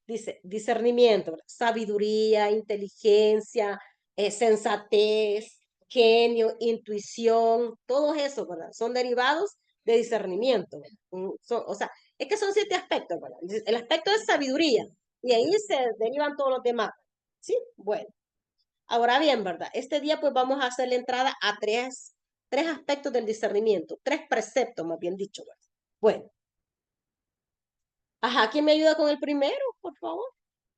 Speaker 1: Dice, discernimiento, ¿verdad? Sabiduría, inteligencia, sensatez, genio, intuición, todo eso, ¿verdad? Son derivados de discernimiento. O sea, es que son 7 aspectos, ¿verdad? El aspecto es sabiduría y ahí se derivan todos los demás. ¿Sí? Bueno. Ahora bien, ¿verdad? Este día pues vamos a hacer la entrada a tres aspectos del discernimiento, 3 preceptos, más bien dicho, ¿verdad? Bueno. Ajá, ¿quién me ayuda con el primero, por favor?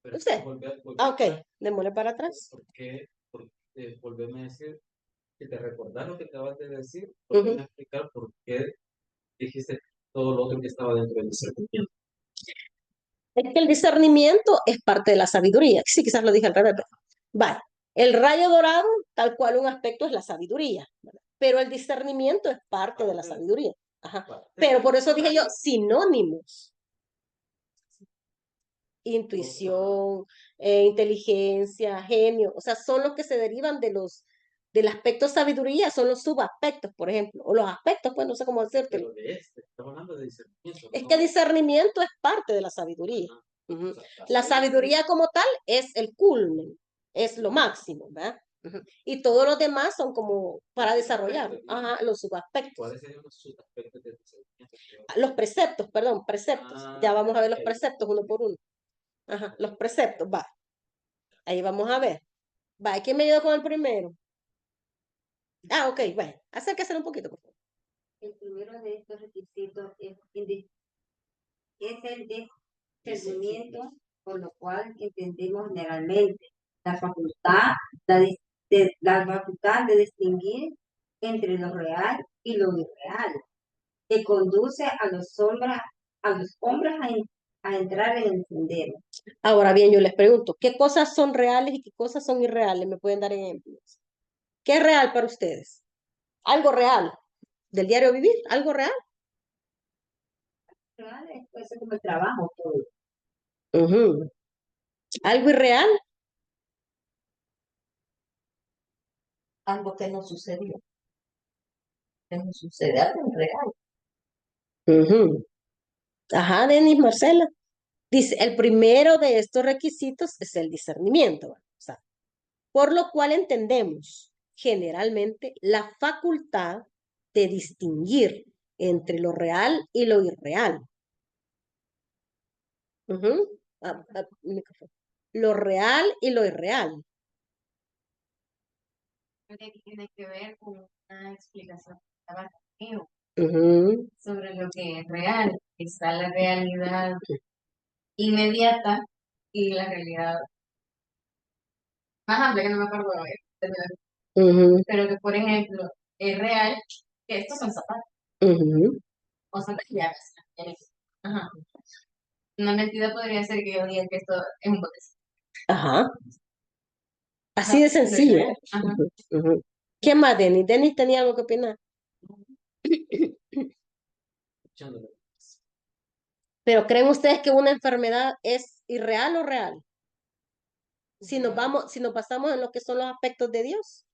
Speaker 2: Pero
Speaker 1: ¿Usted? Ah, ok, démosle para atrás.
Speaker 2: ¿Por qué? Volveme a decir que te recordar lo que acabas de decir, volveme a explicar por qué dijiste todo lo otro que estaba dentro del discernimiento.
Speaker 1: Es que el discernimiento es parte de la sabiduría. Sí, quizás lo dije al revés, pero vale. El rayo dorado, tal cual un aspecto es la sabiduría, ¿verdad? Pero el discernimiento es parte de la sabiduría. Ajá. Pero por eso dije yo sinónimos. Intuición, inteligencia, genio, o sea, son los que se derivan del aspecto sabiduría, son los subaspectos, por ejemplo, o los aspectos, pues no sé cómo decírtelo.
Speaker 2: Pero estamos hablando de discernimiento.
Speaker 1: Es que discernimiento es parte de la sabiduría.
Speaker 2: O sea,
Speaker 1: La sabiduría como tal es el culmen, es lo máximo, ¿verdad? Y todos los demás son como para desarrollar, ajá, los subaspectos.
Speaker 2: ¿Cuáles serían los subaspectos del discernimiento?
Speaker 1: Los preceptos, perdón, preceptos. Ya vamos a ver los
Speaker 2: ok.
Speaker 1: preceptos uno por uno. Ajá, los preceptos, va. Ahí vamos a ver. Va, ¿quién me ayuda con el primero? Ah, ok, bueno, acérquese un poquito, por favor.
Speaker 4: el primero de estos requisitos es el discernimiento, por lo cual entendemos generalmente la facultad, la facultad de distinguir entre lo real y lo irreal, que conduce a los hombres a entrar en el sendero.
Speaker 1: Ahora bien, yo les pregunto, ¿qué cosas son reales y qué cosas son irreales? ¿Me pueden dar ejemplos? ¿Qué es real para ustedes? Algo real, del diario vivir, algo real.
Speaker 4: Real puede ser como el trabajo, todo.
Speaker 1: Ujú. Algo irreal,
Speaker 5: Algo que no sucedió, que no sucede, algo real.
Speaker 1: ujú. Ajá, Denis, Marcela. Dice, el primero de estos requisitos es el discernimiento, ¿verdad? O sea, por lo cual entendemos generalmente la facultad de distinguir entre lo real y lo irreal. Ujú. Micrófono. Lo real y lo irreal.
Speaker 3: que tiene que ver con una explicación que estaba conmigo
Speaker 1: Ujú.
Speaker 3: sobre lo que es real. Está la realidad inmediata y la realidad más amplia, que no me acuerdo
Speaker 1: Ujú.
Speaker 3: pero que, por ejemplo, es real que estos son zapatos
Speaker 1: Ujú.
Speaker 3: o zapatillas. Ajá. Una mentira podría ser que yo diga que esto es un botecito.
Speaker 1: Ajá. Así de sencillo.
Speaker 3: Ajá.
Speaker 1: Ujú. Ujú. ¿Qué más, Denis? Denis tenía algo que opinar.
Speaker 2: Escuchándolo.
Speaker 1: Pero ¿creen ustedes que una enfermedad es irreal o real? Si nos basamos en lo que son los aspectos de Dios.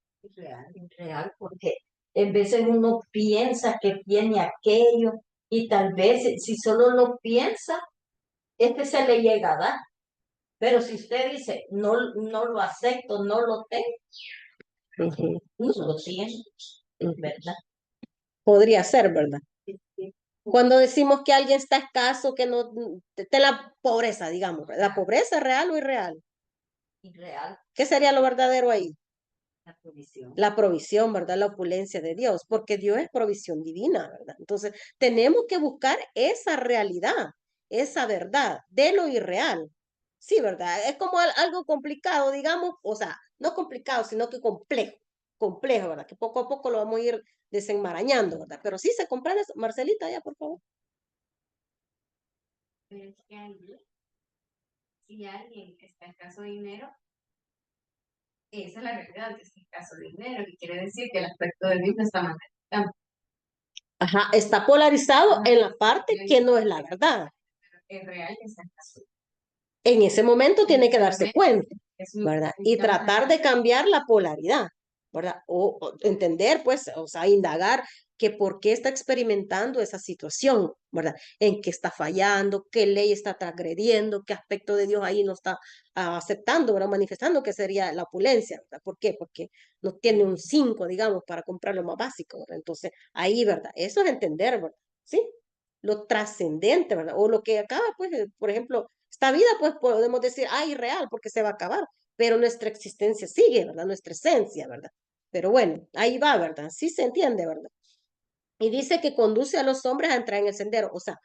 Speaker 5: Real, porque en veces uno piensa que tiene aquello y tal vez si solo lo piensa, se le llega a dar. Pero si usted dice, no, no lo acepto, no lo tengo,
Speaker 1: Ujú.
Speaker 5: no lo tiene, ¿verdad?
Speaker 1: Podría ser, ¿verdad? Cuando decimos que alguien está escaso, que no, de la pobreza, digamos, ¿la pobreza es real o irreal?
Speaker 5: Irreal.
Speaker 1: ¿Qué sería lo verdadero ahí?
Speaker 4: La provisión.
Speaker 1: La provisión, ¿verdad? La opulencia de Dios, porque Dios es provisión divina, ¿verdad? Entonces, tenemos que buscar esa realidad, esa verdad de lo irreal. Sí, ¿verdad? Es como algo complicado, digamos, o sea, no complicado, sino que complejo, ¿verdad? Que poco a poco lo vamos a ir desenmarañando, ¿verdad? Pero sí se comprende eso. Marcelita, ya, por favor.
Speaker 3: Pero es que ahí, si alguien está escaso de dinero, esa es la realidad, que está escaso de dinero, que quiere decir que el aspecto de Dios no está manifestando.
Speaker 1: Ajá, está polarizado en la parte que no es la verdad.
Speaker 3: Es real que está escaso.
Speaker 1: En ese momento tiene que darse cuenta,
Speaker 3: Es una
Speaker 1: ¿verdad? Y
Speaker 3: cuestión
Speaker 1: tratar de cambiar la polaridad, ¿verdad? O entender, pues, o sea, indagar que por qué está experimentando esa situación, ¿verdad? En qué está fallando, qué ley está transgrediendo, qué aspecto de Dios ahí no está aceptando, ¿verdad? Manifestando, que sería la opulencia, ¿verdad? ¿Por qué? Porque no tiene un 5, digamos, para comprar lo más básico, ¿verdad? Entonces, ahí, ¿verdad? Eso es entender, ¿verdad? ¿Sí? Lo trascendente, ¿verdad? O lo que acaba, pues, por ejemplo, esta vida, pues podemos decir, ay, real, porque se va a acabar, pero nuestra existencia sigue, ¿verdad? Nuestra esencia, ¿verdad? Pero bueno, ahí va, ¿verdad? Sí se entiende, ¿verdad? Y dice que conduce a los hombres a entrar en el sendero, o sea,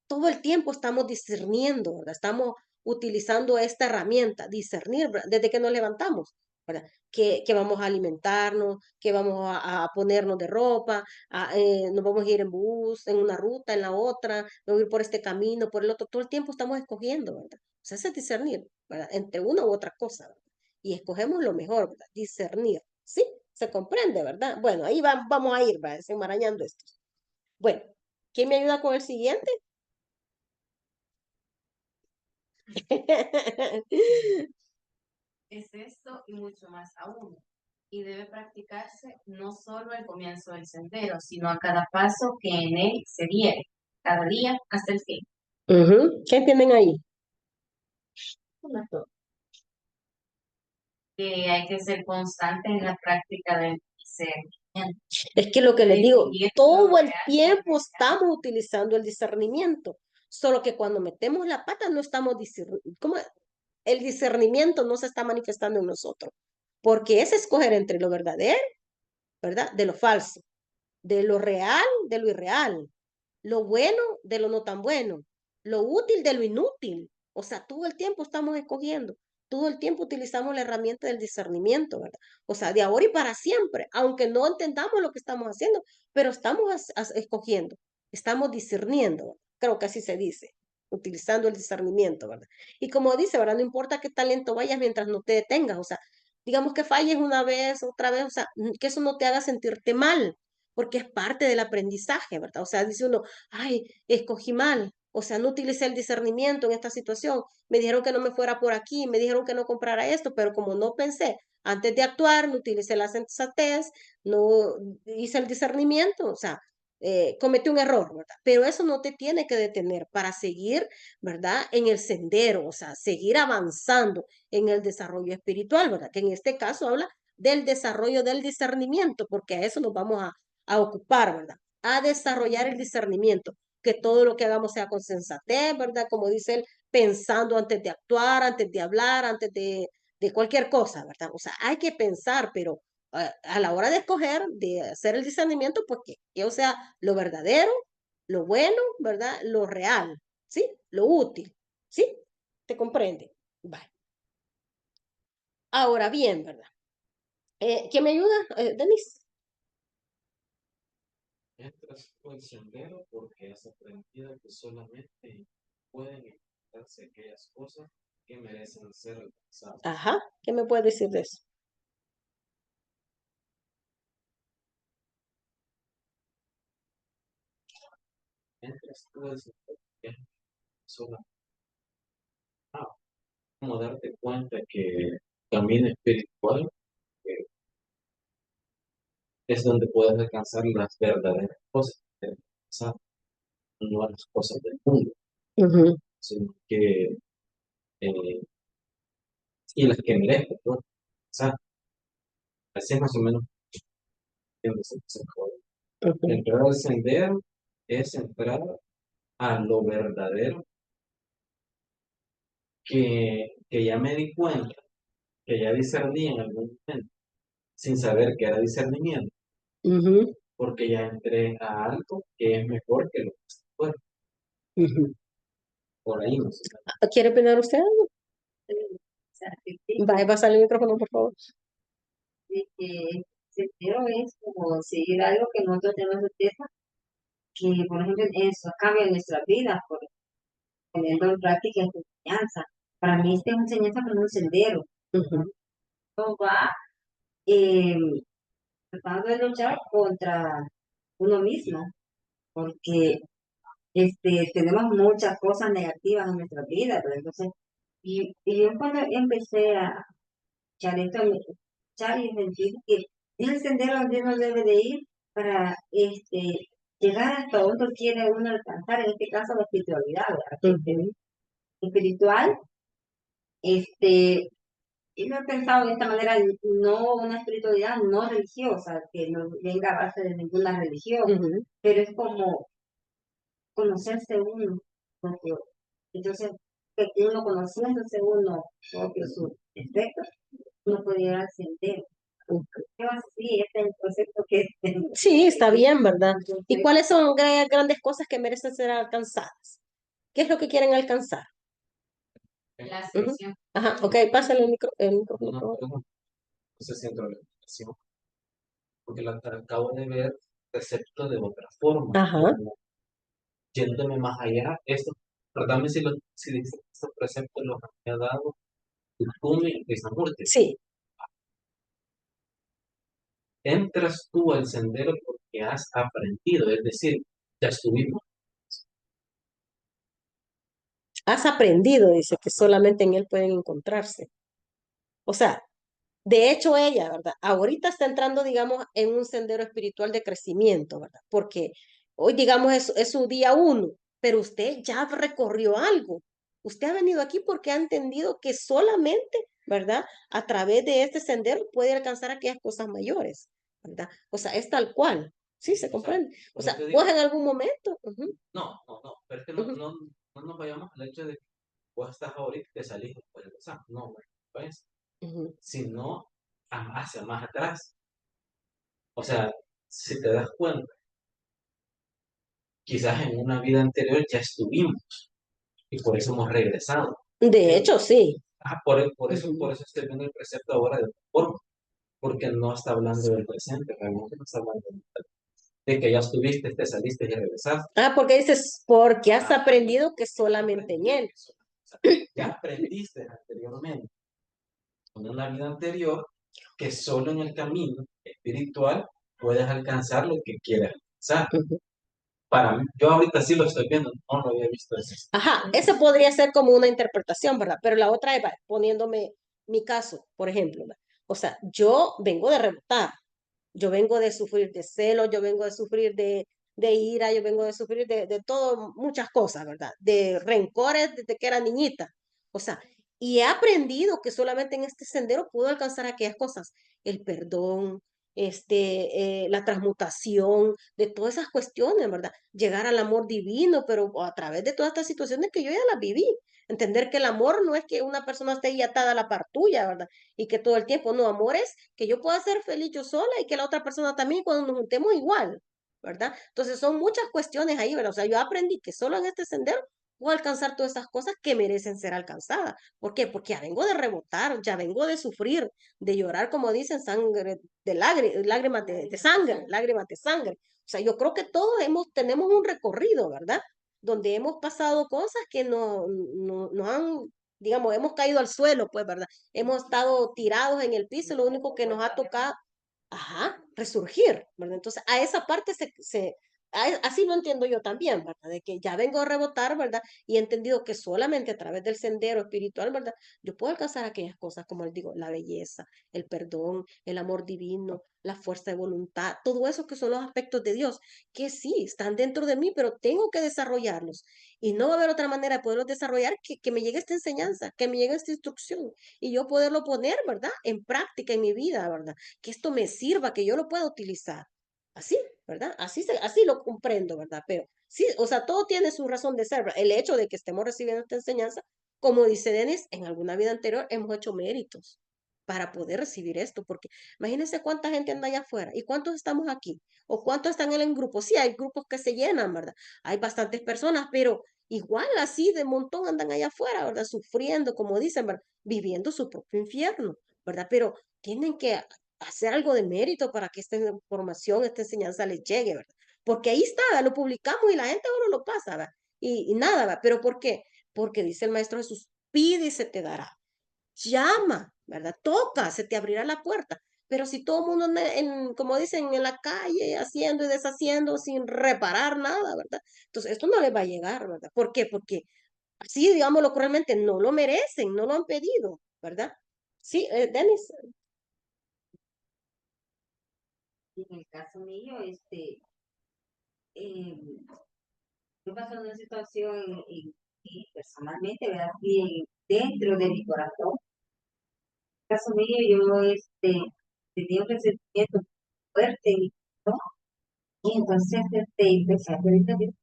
Speaker 1: todo el tiempo estamos discerniendo, ¿verdad? Estamos utilizando esta herramienta, discernir, ¿verdad? Desde que nos levantamos, ¿verdad? Que vamos a alimentarnos, que vamos a ponernos de ropa, nos vamos a ir en bus, en una ruta, en la otra, vamos a ir por este camino, por el otro, todo el tiempo estamos escogiendo, ¿verdad? O sea, ese es discernir, ¿verdad? Entre una u otra cosa, ¿verdad? Y escogemos lo mejor, ¿verdad? Discernir, ¿sí? Se comprende, ¿verdad? Bueno, ahí vamos a ir, ¿verdad? Desenmarañando esto. Bueno, ¿quién me ayuda con el siguiente?
Speaker 3: es esto y mucho más aún. Y debe practicarse no solo al comienzo del sendero, sino a cada paso que en él se diere, cada día hasta el fin.
Speaker 1: ¿Qué tienen ahí?
Speaker 3: Que hay que ser constante en la práctica del discernimiento.
Speaker 1: Es que lo que les digo,
Speaker 3: Distinguir lo
Speaker 1: todo el
Speaker 3: real de lo
Speaker 1: tiempo
Speaker 3: irreal.
Speaker 1: estamos utilizando el discernimiento, solo que cuando metemos la pata no estamos ¿cómo? El discernimiento no se está manifestando en nosotros, porque es escoger entre lo verdadero, ¿verdad? De lo falso, de lo real, de lo irreal, lo bueno de lo no tan bueno, lo útil de lo inútil. O sea, todo el tiempo estamos escogiendo, todo el tiempo utilizamos la herramienta del discernimiento, ¿verdad? O sea, de ahora y para siempre, aunque no entendamos lo que estamos haciendo, pero estamos escogiendo, estamos discerniendo, ¿verdad? Creo que así se dice, utilizando el discernimiento, ¿verdad? Y como dice, ¿verdad? No importa qué talento vayas mientras no te detengas, o sea, digamos que falles una vez, otra vez, o sea, que eso no te haga sentirte mal, porque es parte del aprendizaje, ¿verdad? O sea, dice uno, ay, escogí mal, o sea, no utilicé el discernimiento en esta situación, me dijeron que no me fuera por aquí, me dijeron que no comprara esto, pero como no pensé antes de actuar, no utilicé la sensatez, no hice el discernimiento, o sea, cometí un error, ¿verdad? Pero eso no te tiene que detener para seguir, ¿verdad? En el sendero, o sea, seguir avanzando en el desarrollo espiritual, ¿verdad? Que en este caso habla del desarrollo del discernimiento, porque a eso nos vamos a ocupar, ¿verdad? A desarrollar el discernimiento, que todo lo que hagamos sea con sensatez, ¿verdad? Como dice él, pensando antes de actuar, antes de hablar, antes de cualquier cosa, ¿verdad? O sea, hay que pensar, pero a la hora de escoger, de hacer el discernimiento, pues que o sea lo verdadero, lo bueno, ¿verdad? Lo real, ¿sí? Lo útil, ¿sí? ¿Te comprende? Vale. Ahora bien, ¿verdad? ¿Quién me ayuda? Denise.
Speaker 2: Entras por el sendero porque has aprendido que solamente pueden encontrarse aquellas cosas que merecen ser alcanzadas.
Speaker 1: Ajá, ¿qué me puede decir de eso?
Speaker 2: Entras por el sendero porque solamente como darte cuenta que el camino espiritual eh, es donde puedes alcanzar las verdaderas cosas que debes alcanzar, no las cosas del mundo, sino que y las que merezco, ¿no? O sea, así es más o menos donde se joder. Entrar al sendero es entrar a lo verdadero que ya me di cuenta, que ya discerní en algún momento, sin saber que era discernimiento,
Speaker 1: Ujú,
Speaker 2: porque ya entré a algo que es mejor que lo que está afuera.
Speaker 1: ujú.
Speaker 2: Por ahí no sé.
Speaker 1: ¿Quiere opinar usted algo?
Speaker 4: O sea, que sí,
Speaker 1: Vaya a pasar el micrófono, por favor.
Speaker 4: que sendero es como seguir algo que nosotros tenemos certeza que, por ejemplo, eso cambia nuestra vida, por poniendo en práctica esta enseñanza. Para mí esta es una enseñanza como un sendero.
Speaker 1: Ujú.
Speaker 4: Uno va eh, tratando de luchar contra uno mismo, porque tenemos muchas cosas negativas en nuestra vida, pero entonces, y yo cuando empecé a echar esto, echar y sentir que es el sendero donde uno debe de ir para llegar hasta donde quiere uno alcanzar, en este caso la espiritualidad, ¿verdad?
Speaker 1: Ujú.
Speaker 4: Espiritual, y lo he pensado de esta manera, no una espiritualidad no religiosa, que no venga a base de ninguna religión,
Speaker 1: Ujú.
Speaker 4: pero es como conocerse uno propio. Entonces, que uno conociéndose uno propio, sus defectos, uno puede llegar al sendero. Yo así, este es el concepto que tengo.
Speaker 1: Sí, está bien, ¿verdad? ¿Y
Speaker 4: Entonces,
Speaker 1: cuáles son grandes cosas que merecen ser alcanzadas? ¿Qué es lo que quieren alcanzar?
Speaker 3: La
Speaker 1: Ujú.
Speaker 3: ascensión.
Speaker 1: Ajá, ok, pásale el micrófono, por
Speaker 2: Una
Speaker 1: favor.
Speaker 2: pregunta, no sé si entro en la explicación, porque la acabo de ver recepto de otra forma,
Speaker 1: Ajá,
Speaker 2: como yéndome más allá. Esto, perdóname si dice que estos preceptos los había dado Ukumi y Krishnamurti.
Speaker 1: sí,
Speaker 2: Entras tú al sendero porque has aprendido, es decir, ya estuvimos.
Speaker 1: has aprendido, dice, que solamente en él pueden encontrarse. O sea, de hecho ella, ¿verdad? Ahorita está entrando, digamos, en un sendero espiritual de crecimiento, ¿verdad? Porque hoy, digamos, es su día uno, pero usted ya recorrió algo. Usted ha venido aquí porque ha entendido que solamente, ¿verdad? A través de este sendero puede alcanzar aquellas cosas mayores, ¿verdad? O sea, es tal cual. Sí, se
Speaker 2: O sea,
Speaker 1: comprende. O
Speaker 2: como
Speaker 1: sea,
Speaker 2: te
Speaker 1: vos
Speaker 2: digo,
Speaker 1: en algún momento. Ujú,
Speaker 2: no, pero es que
Speaker 1: ujú,
Speaker 2: no nos vayamos al hecho de que vos estás ahorita y te salís después del examen. No, pues,
Speaker 1: ujú.
Speaker 2: sino hacia más atrás. O sea, si te das cuenta, quizás en una vida anterior ya estuvimos y por eso hemos regresado.
Speaker 1: De
Speaker 2: El-
Speaker 1: hecho, sí.
Speaker 2: por
Speaker 1: Ujú,
Speaker 2: eso estoy viendo el precepto ahora de otra forma, porque no está hablando del presente, realmente no está hablando de que ya estuviste, te saliste y regresaste.
Speaker 1: Ah, porque dices, porque has
Speaker 2: Ah,
Speaker 1: aprendido que solamente en él.
Speaker 2: o sea, ya aprendiste anteriormente, en una vida anterior, que solo en el camino espiritual puedes alcanzar lo que quieres alcanzar.
Speaker 1: Ujú.
Speaker 2: Para mí, yo ahorita sí lo estoy viendo, no lo había visto así.
Speaker 1: Ajá, eso podría ser como una interpretación, ¿verdad? Pero la otra es, poniéndome mi caso, por ejemplo, ¿verdad? O sea, yo vengo de rebotar, yo vengo de sufrir de celos, yo vengo de sufrir de ira, yo vengo de sufrir de todo, muchas cosas, ¿verdad? De rencores desde que era niñita. O sea, y he aprendido que solamente en este sendero puedo alcanzar aquellas cosas, el perdón, la transmutación, de todas esas cuestiones, ¿verdad? Llegar al amor divino, pero a través de todas estas situaciones que yo ya las viví. Entender que el amor no es que una persona esté ahí atada a la par tuya, ¿verdad? Y que todo el tiempo, no, amor es que yo pueda ser feliz yo sola y que la otra persona también cuando nos juntemos igual, ¿verdad? Entonces son muchas cuestiones ahí, ¿verdad? O sea, yo aprendí que solo en este sendero puedo alcanzar todas esas cosas que merecen ser alcanzadas. ¿Por qué? Porque ya vengo de rebotar, ya vengo de sufrir, de llorar, como dicen, sangre de lágrimas de sangre, lágrimas de sangre. O sea, yo creo que todos tenemos un recorrido, ¿verdad? Donde hemos pasado cosas que no han, digamos, hemos caído al suelo, pues, ¿verdad? Hemos estado tirados en el piso y lo único que nos ha tocado, ajá, resurgir, ¿verdad? Entonces, a esa parte así lo entiendo yo también, ¿verdad? De que ya vengo a rebotar, ¿verdad? Y he entendido que solamente a través del sendero espiritual, ¿verdad? Yo puedo alcanzar aquellas cosas, como les digo, la belleza, el perdón, el amor divino, la fuerza de voluntad, todo eso que son los aspectos de Dios, que sí, están dentro de mí, pero tengo que desarrollarlos. Y no va a haber otra manera de poderlos desarrollar que me llegue esta enseñanza, que me llegue esta instrucción y yo poderlo poner, ¿verdad? En práctica en mi vida, ¿verdad? Que esto me sirva, que yo lo pueda utilizar. Así, ¿verdad? Así lo comprendo, ¿verdad? Pero sí, o sea, todo tiene su razón de ser, ¿verdad? El hecho de que estemos recibiendo esta enseñanza, como dice Denis, en alguna vida anterior hemos hecho méritos. para poder recibir esto, porque imagínense cuánta gente anda allá afuera y cuántos estamos aquí o cuántos están en el grupo. Sí, hay grupos que se llenan, ¿verdad? Hay bastantes personas, pero igual así de montón andan allá afuera, ¿verdad? Sufriendo, como dicen, ¿verdad? Viviendo su propio infierno, ¿verdad? Pero tienen que hacer algo de mérito para que esta información, esta enseñanza les llegue, ¿verdad? Porque ahí está, ¿verdad? Lo publicamos y la gente ahora lo pasa, ¿verdad? Y nada, ¿verdad? ¿Pero por qué? Porque dice el Maestro Jesús, pide y se te dará. Llama, ¿verdad? Toca, se te abrirá la puerta. Pero si todo el mundo anda como dicen, en la calle, haciendo y deshaciendo sin reparar nada, ¿verdad? Entonces, esto no les va a llegar, ¿verdad? ¿Por qué? Porque así, digámoslo cruelmente, no lo merecen, no lo han pedido, ¿verdad? Sí, Denis.
Speaker 4: En el caso mío, eh, yo pasé una situación personalmente, ¿verdad? Y dentro de mi corazón, en el caso mío, yo tenía un resentimiento fuerte, ¿no? Y entonces empecé a pedir a Dios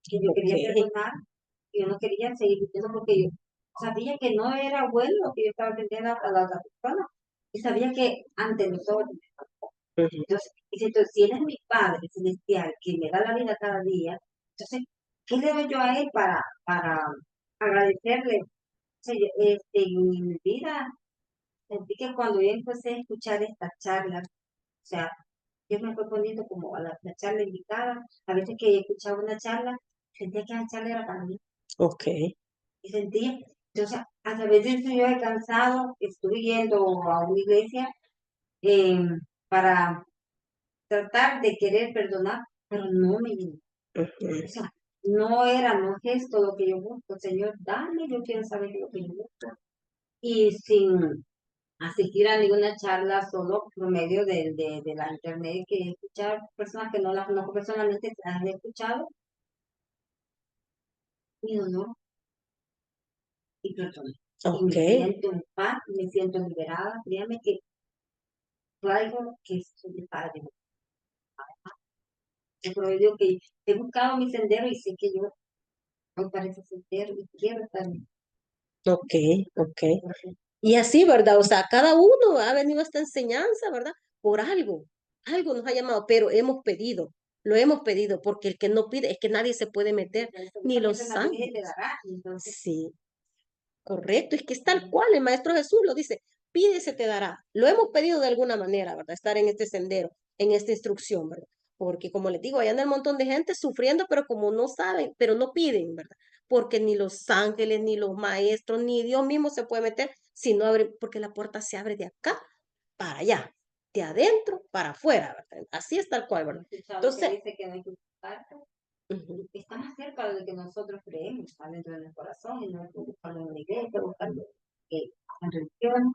Speaker 4: que yo quería
Speaker 1: Ok.
Speaker 4: perdonar, que yo no quería seguir viviendo porque yo sabía que no era bueno lo que yo estaba atendiendo a la otra persona. Y sabía que ante los ojos,
Speaker 1: Ujú.
Speaker 4: entonces, dice, entonces, si Él es mi Padre celestial, que me da la vida cada día, entonces, ¿qué le doy yo a Él para agradecerle? O sea, en mi vida sentí que cuando yo empecé a escuchar estas charlas, o sea, yo me fue poniendo como a la charla invitada, a veces que escuchaba una charla, sentía que la charla era para mí,
Speaker 1: Ok.
Speaker 4: y sentía, entonces, a través de eso yo he cansado, estuve yendo a una iglesia eh, para tratar de querer perdonar, pero no me llegó.
Speaker 1: Ujú.
Speaker 4: O sea, no es esto lo que yo busco, Señor, dame, yo quiero saber lo que yo busco. Y sin asistir a ninguna charla, solo por medio de la internet, que escuchar personas que no las conozco personalmente, han escuchado, mi dolor y perdón. Y
Speaker 1: Ok.
Speaker 4: me siento en paz, me siento liberada. Créame que fue algo que es de Padre. Yo creo yo que he buscado mi sendero y sé que yo voy para ese sendero y quiero estar en
Speaker 1: Ok. Ok.
Speaker 4: ese.
Speaker 1: Y así, ¿verdad? O sea, cada uno ha venido a esta enseñanza, ¿verdad? Por algo, algo nos ha llamado, pero hemos pedido, lo hemos pedido, porque el que no pide es que nadie se puede meter, ni
Speaker 4: Absolutamente
Speaker 1: los
Speaker 4: nadie le
Speaker 1: ángeles.
Speaker 4: dará. Entonces,
Speaker 1: Sí, correcto, es que es tal cual, el Maestro Jesús lo dice, pide y se te dará. Lo hemos pedido de alguna manera, ¿verdad? Estar en este sendero, en esta instrucción, ¿verdad? Porque como les digo, allá anda un montón de gente sufriendo, pero como no saben, pero no piden, ¿verdad? Porque ni los ángeles, ni los maestros, ni Dios mismo se puede meter si no abre, porque la puerta se abre de acá para allá, de adentro para afuera, ¿verdad? Así es tal cual,
Speaker 4: he
Speaker 1: ¿verdad?
Speaker 4: escuchado que
Speaker 1: Entonces,
Speaker 4: dice que no hay que buscarlo.
Speaker 1: ujú,
Speaker 4: Está más cerca de lo que nosotros creemos, está dentro del corazón, y no hay que buscarlo en la iglesia, buscarlo en religión.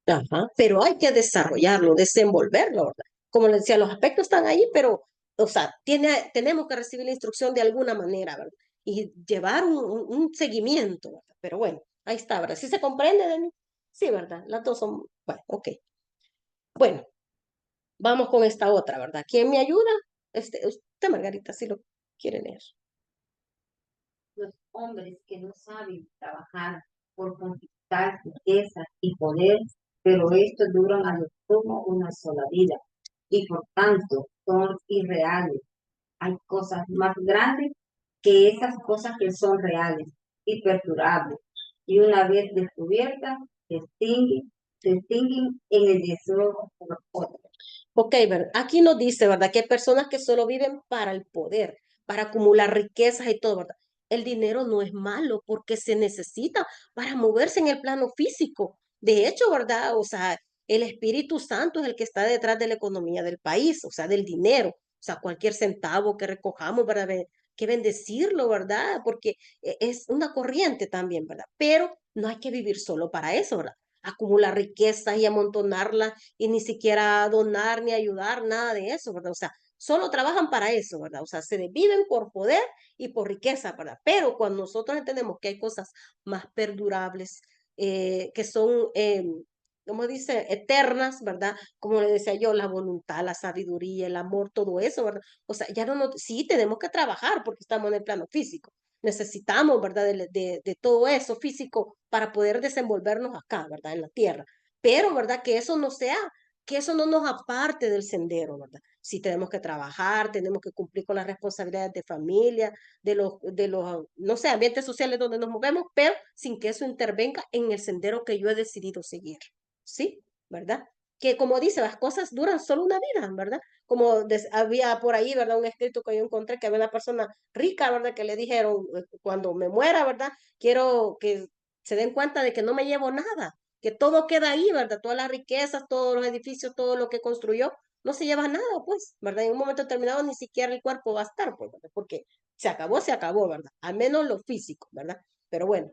Speaker 1: ajá, pero hay que desarrollarlo, desenvolverlo, ¿verdad? Como les decía, los aspectos están ahí, pero, o sea, tenemos que recibir la instrucción de alguna manera, ¿verdad? Y llevar un seguimiento, ¿verdad? Pero bueno, ahí está, ¿verdad? ¿Sí se comprende, Denis? Sí, ¿verdad? Las dos son, bueno, ok. Bueno, vamos con esta otra, ¿verdad? ¿Quién me ayuda? Usted, Margarita, si lo quiere leer.
Speaker 4: Los hombres que no saben trabajar por conquistar riqueza y poder, pero estos duran a lo sumo una sola vida y por tanto son irreales. Hay cosas más grandes que esas cosas que son reales y perdurables. Y una vez descubiertas, se extinguen en el deseo por otro.
Speaker 1: Ok, ¿verdad? Aquí nos dice, ¿verdad? Que hay personas que solo viven para el poder, para acumular riquezas y todo, ¿verdad? El dinero no es malo porque se necesita para moverse en el plano físico. De hecho, ¿verdad? O sea, el Espíritu Santo es el que está detrás de la economía del país, o sea, del dinero. O sea, cualquier centavo que recojamos, ¿verdad? Que bendecirlo, ¿verdad? Porque es una corriente también, ¿verdad? Pero no hay que vivir solo para eso, ¿verdad? Acumular riquezas y amontonarlas y ni siquiera donar ni ayudar, nada de eso, ¿verdad? O sea, solo trabajan para eso, ¿verdad? O sea, se viven por poder y por riqueza, ¿verdad? Pero cuando nosotros entendemos que hay cosas más perdurables, que son, como dice, eternas, ¿verdad? Como le decía yo, la voluntad, la sabiduría, el amor, todo eso, ¿verdad? O sea, ya no, sí tenemos que trabajar porque estamos en el plano físico, necesitamos, ¿verdad? De todo eso físico para poder desenvolvernos acá, ¿verdad? En la tierra. Pero, ¿verdad? Que eso no nos aparte del sendero, ¿verdad? Sí tenemos que trabajar, tenemos que cumplir con las responsabilidades de familia, no sé, ambientes sociales donde nos movemos, pero sin que eso intervenga en el sendero que yo he decidido seguir, ¿sí? ¿Verdad? Que como dice, las cosas duran solo una vida, ¿verdad? Como había por ahí, ¿verdad? Un escrito que yo encontré que había una persona rica, ¿verdad? Que le dijeron, cuando me muera, ¿verdad? Quiero que se den cuenta de que no me llevo nada, que todo queda ahí, ¿verdad? Todas las riquezas, todos los edificios, todo lo que construyó, no se lleva nada, pues, ¿verdad? En un momento determinado ni siquiera el cuerpo va a estar, pues, ¿verdad? Porque se acabó, ¿verdad? Al menos lo físico, ¿verdad? Pero bueno,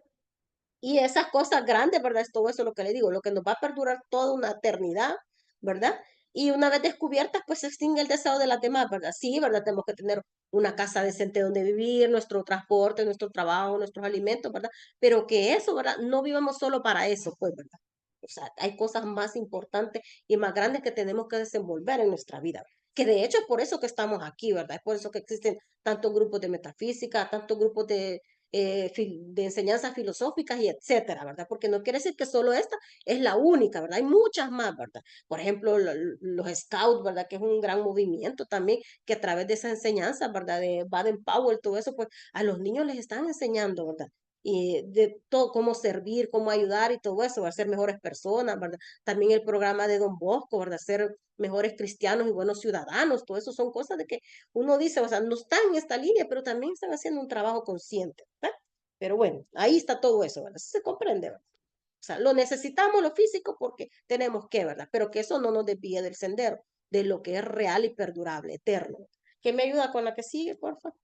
Speaker 1: y esas cosas grandes, ¿verdad? Es todo eso lo que le digo, lo que nos va a perdurar toda una eternidad, ¿verdad? Y una vez descubiertas, pues se extingue el deseo de las demás, ¿verdad? Sí, ¿verdad? Tenemos que tener una casa decente donde vivir, nuestro transporte, nuestro trabajo, nuestros alimentos, ¿verdad? Pero que eso, ¿verdad? No vivamos solo para eso, pues, ¿verdad? O sea, hay cosas más importantes y más grandes que tenemos que desenvolver en nuestra vida. Que de hecho es por eso que estamos aquí, ¿verdad? Es por eso que existen tantos grupos de metafísica, tantos grupos de enseñanzas filosóficas y etcétera, ¿verdad? Porque no quiere decir que solo esta es la única, ¿verdad? Hay muchas más, ¿verdad? Por ejemplo, los Scouts, ¿verdad? Que es un gran movimiento también, que a través de esa enseñanza, ¿verdad? De Baden-Powell, todo eso, pues a los niños les están enseñando, ¿verdad? Y de todo, cómo servir, cómo ayudar y todo eso, a ser mejores personas, ¿verdad? También el programa de Don Bosco, ¿verdad? Ser mejores cristianos y buenos ciudadanos, todo eso son cosas de que uno dice, o sea, no están en esta línea, pero también están haciendo un trabajo consciente, ¿verdad? Pero bueno, ahí está todo eso, ¿verdad? Se comprende, ¿verdad? O sea, lo necesitamos lo físico porque tenemos que, ¿verdad? Pero que eso no nos desvíe del sendero, de lo que es real y perdurable, eterno. ¿Qué me ayuda con la que sigue, por favor?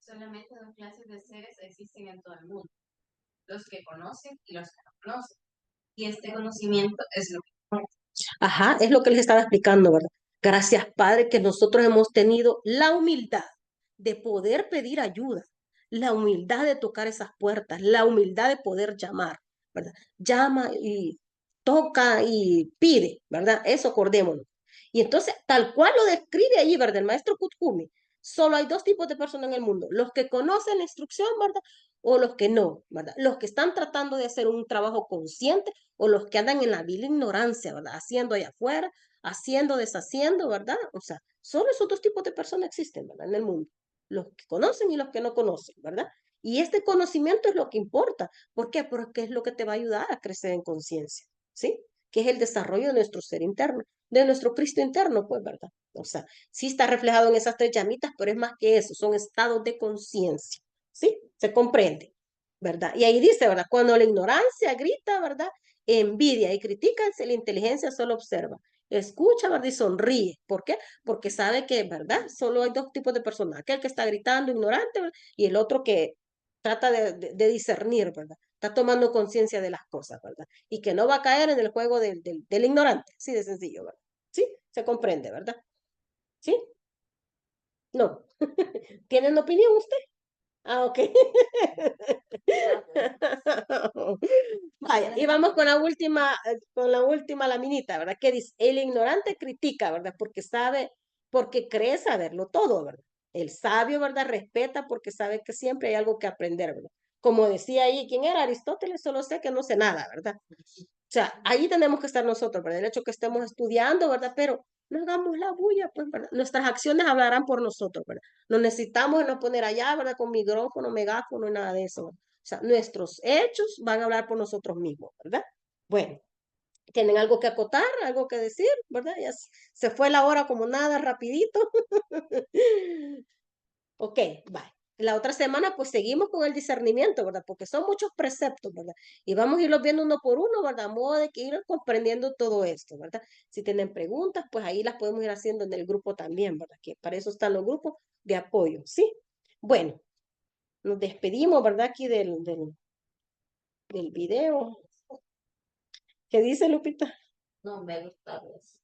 Speaker 3: Solamente dos clases de seres existen en todo el mundo, los que conocen y los que no conocen. Y este conocimiento es lo que importa.
Speaker 1: Ajá, es lo que les estaba explicando, ¿verdad? Gracias, Padre, que nosotros hemos tenido la humildad de poder pedir ayuda, la humildad de tocar esas puertas, la humildad de poder llamar, ¿verdad? Llama y toca y pide, ¿verdad? Eso acordémonos. Y entonces, tal cual lo describe allí, ¿verdad? El maestro Kutkumi, solo hay dos tipos de personas en el mundo, los que conocen la instrucción, ¿verdad? O los que no, ¿verdad? Los que están tratando de hacer un trabajo consciente o los que andan en la vil ignorancia, ¿verdad? Haciendo allá afuera, haciendo, deshaciendo, ¿verdad? O sea, solo esos dos tipos de personas existen, ¿verdad? En el mundo. Los que conocen y los que no conocen, ¿verdad? Y este conocimiento es lo que importa. ¿Por qué? Porque es lo que te va a ayudar a crecer en conciencia, ¿sí? Que es el desarrollo de nuestro ser interno, de nuestro Cristo interno, pues, ¿verdad? O sea, sí está reflejado en esas tres llamitas, pero es más que eso, son estados de conciencia, ¿sí? Se comprende, ¿verdad? Y ahí dice, ¿verdad? Cuando la ignorancia grita, ¿verdad? Envidia y critica, la inteligencia solo observa. Escucha, ¿verdad? Y sonríe. ¿Por qué? Porque sabe que, ¿verdad? Solo hay dos tipos de personas. Aquel que está gritando, ignorante, ¿verdad? Y el otro que trata de discernir, ¿verdad? Está tomando conciencia de las cosas, ¿verdad? Y que no va a caer en el juego del ignorante. Así de sencillo, ¿verdad? ¿Sí? Se comprende, ¿verdad? ¿Sí? No. ¿Tienen opinión usted? Ah, ok. Vaya, y vamos con la última laminita, ¿verdad? Que dice, el ignorante critica, ¿verdad? Porque sabe, porque cree saberlo todo, ¿verdad? El sabio, ¿verdad? Respeta porque sabe que siempre hay algo que aprender, ¿verdad? Como decía ahí, ¿quién era? Aristóteles, solo sé que no sé nada, ¿verdad? O sea, ahí tenemos que estar nosotros, ¿verdad? El hecho que estemos estudiando, ¿verdad? Pero no hagamos la bulla, pues, ¿verdad? Nuestras acciones hablarán por nosotros, ¿verdad? No necesitamos no poner allá, ¿verdad? Con micrófono, megáfono y nada de eso, ¿verdad? O sea, nuestros hechos van a hablar por nosotros mismos, ¿verdad? Bueno, ¿tienen algo que acotar, algo que decir, ¿verdad? Ya se fue la hora como nada, rapidito. Ok, bye. La otra semana pues seguimos con el discernimiento, ¿verdad? Porque son muchos preceptos, ¿verdad? Y vamos a irlos viendo uno por uno, ¿verdad? A modo de que ir comprendiendo todo esto, ¿verdad? Si tienen preguntas, pues ahí las podemos ir haciendo en el grupo también, ¿verdad? Que para eso están los grupos de apoyo, ¿sí? Bueno, nos despedimos, ¿verdad? Aquí del video. ¿Qué dice Lupita?
Speaker 5: No me gusta eso.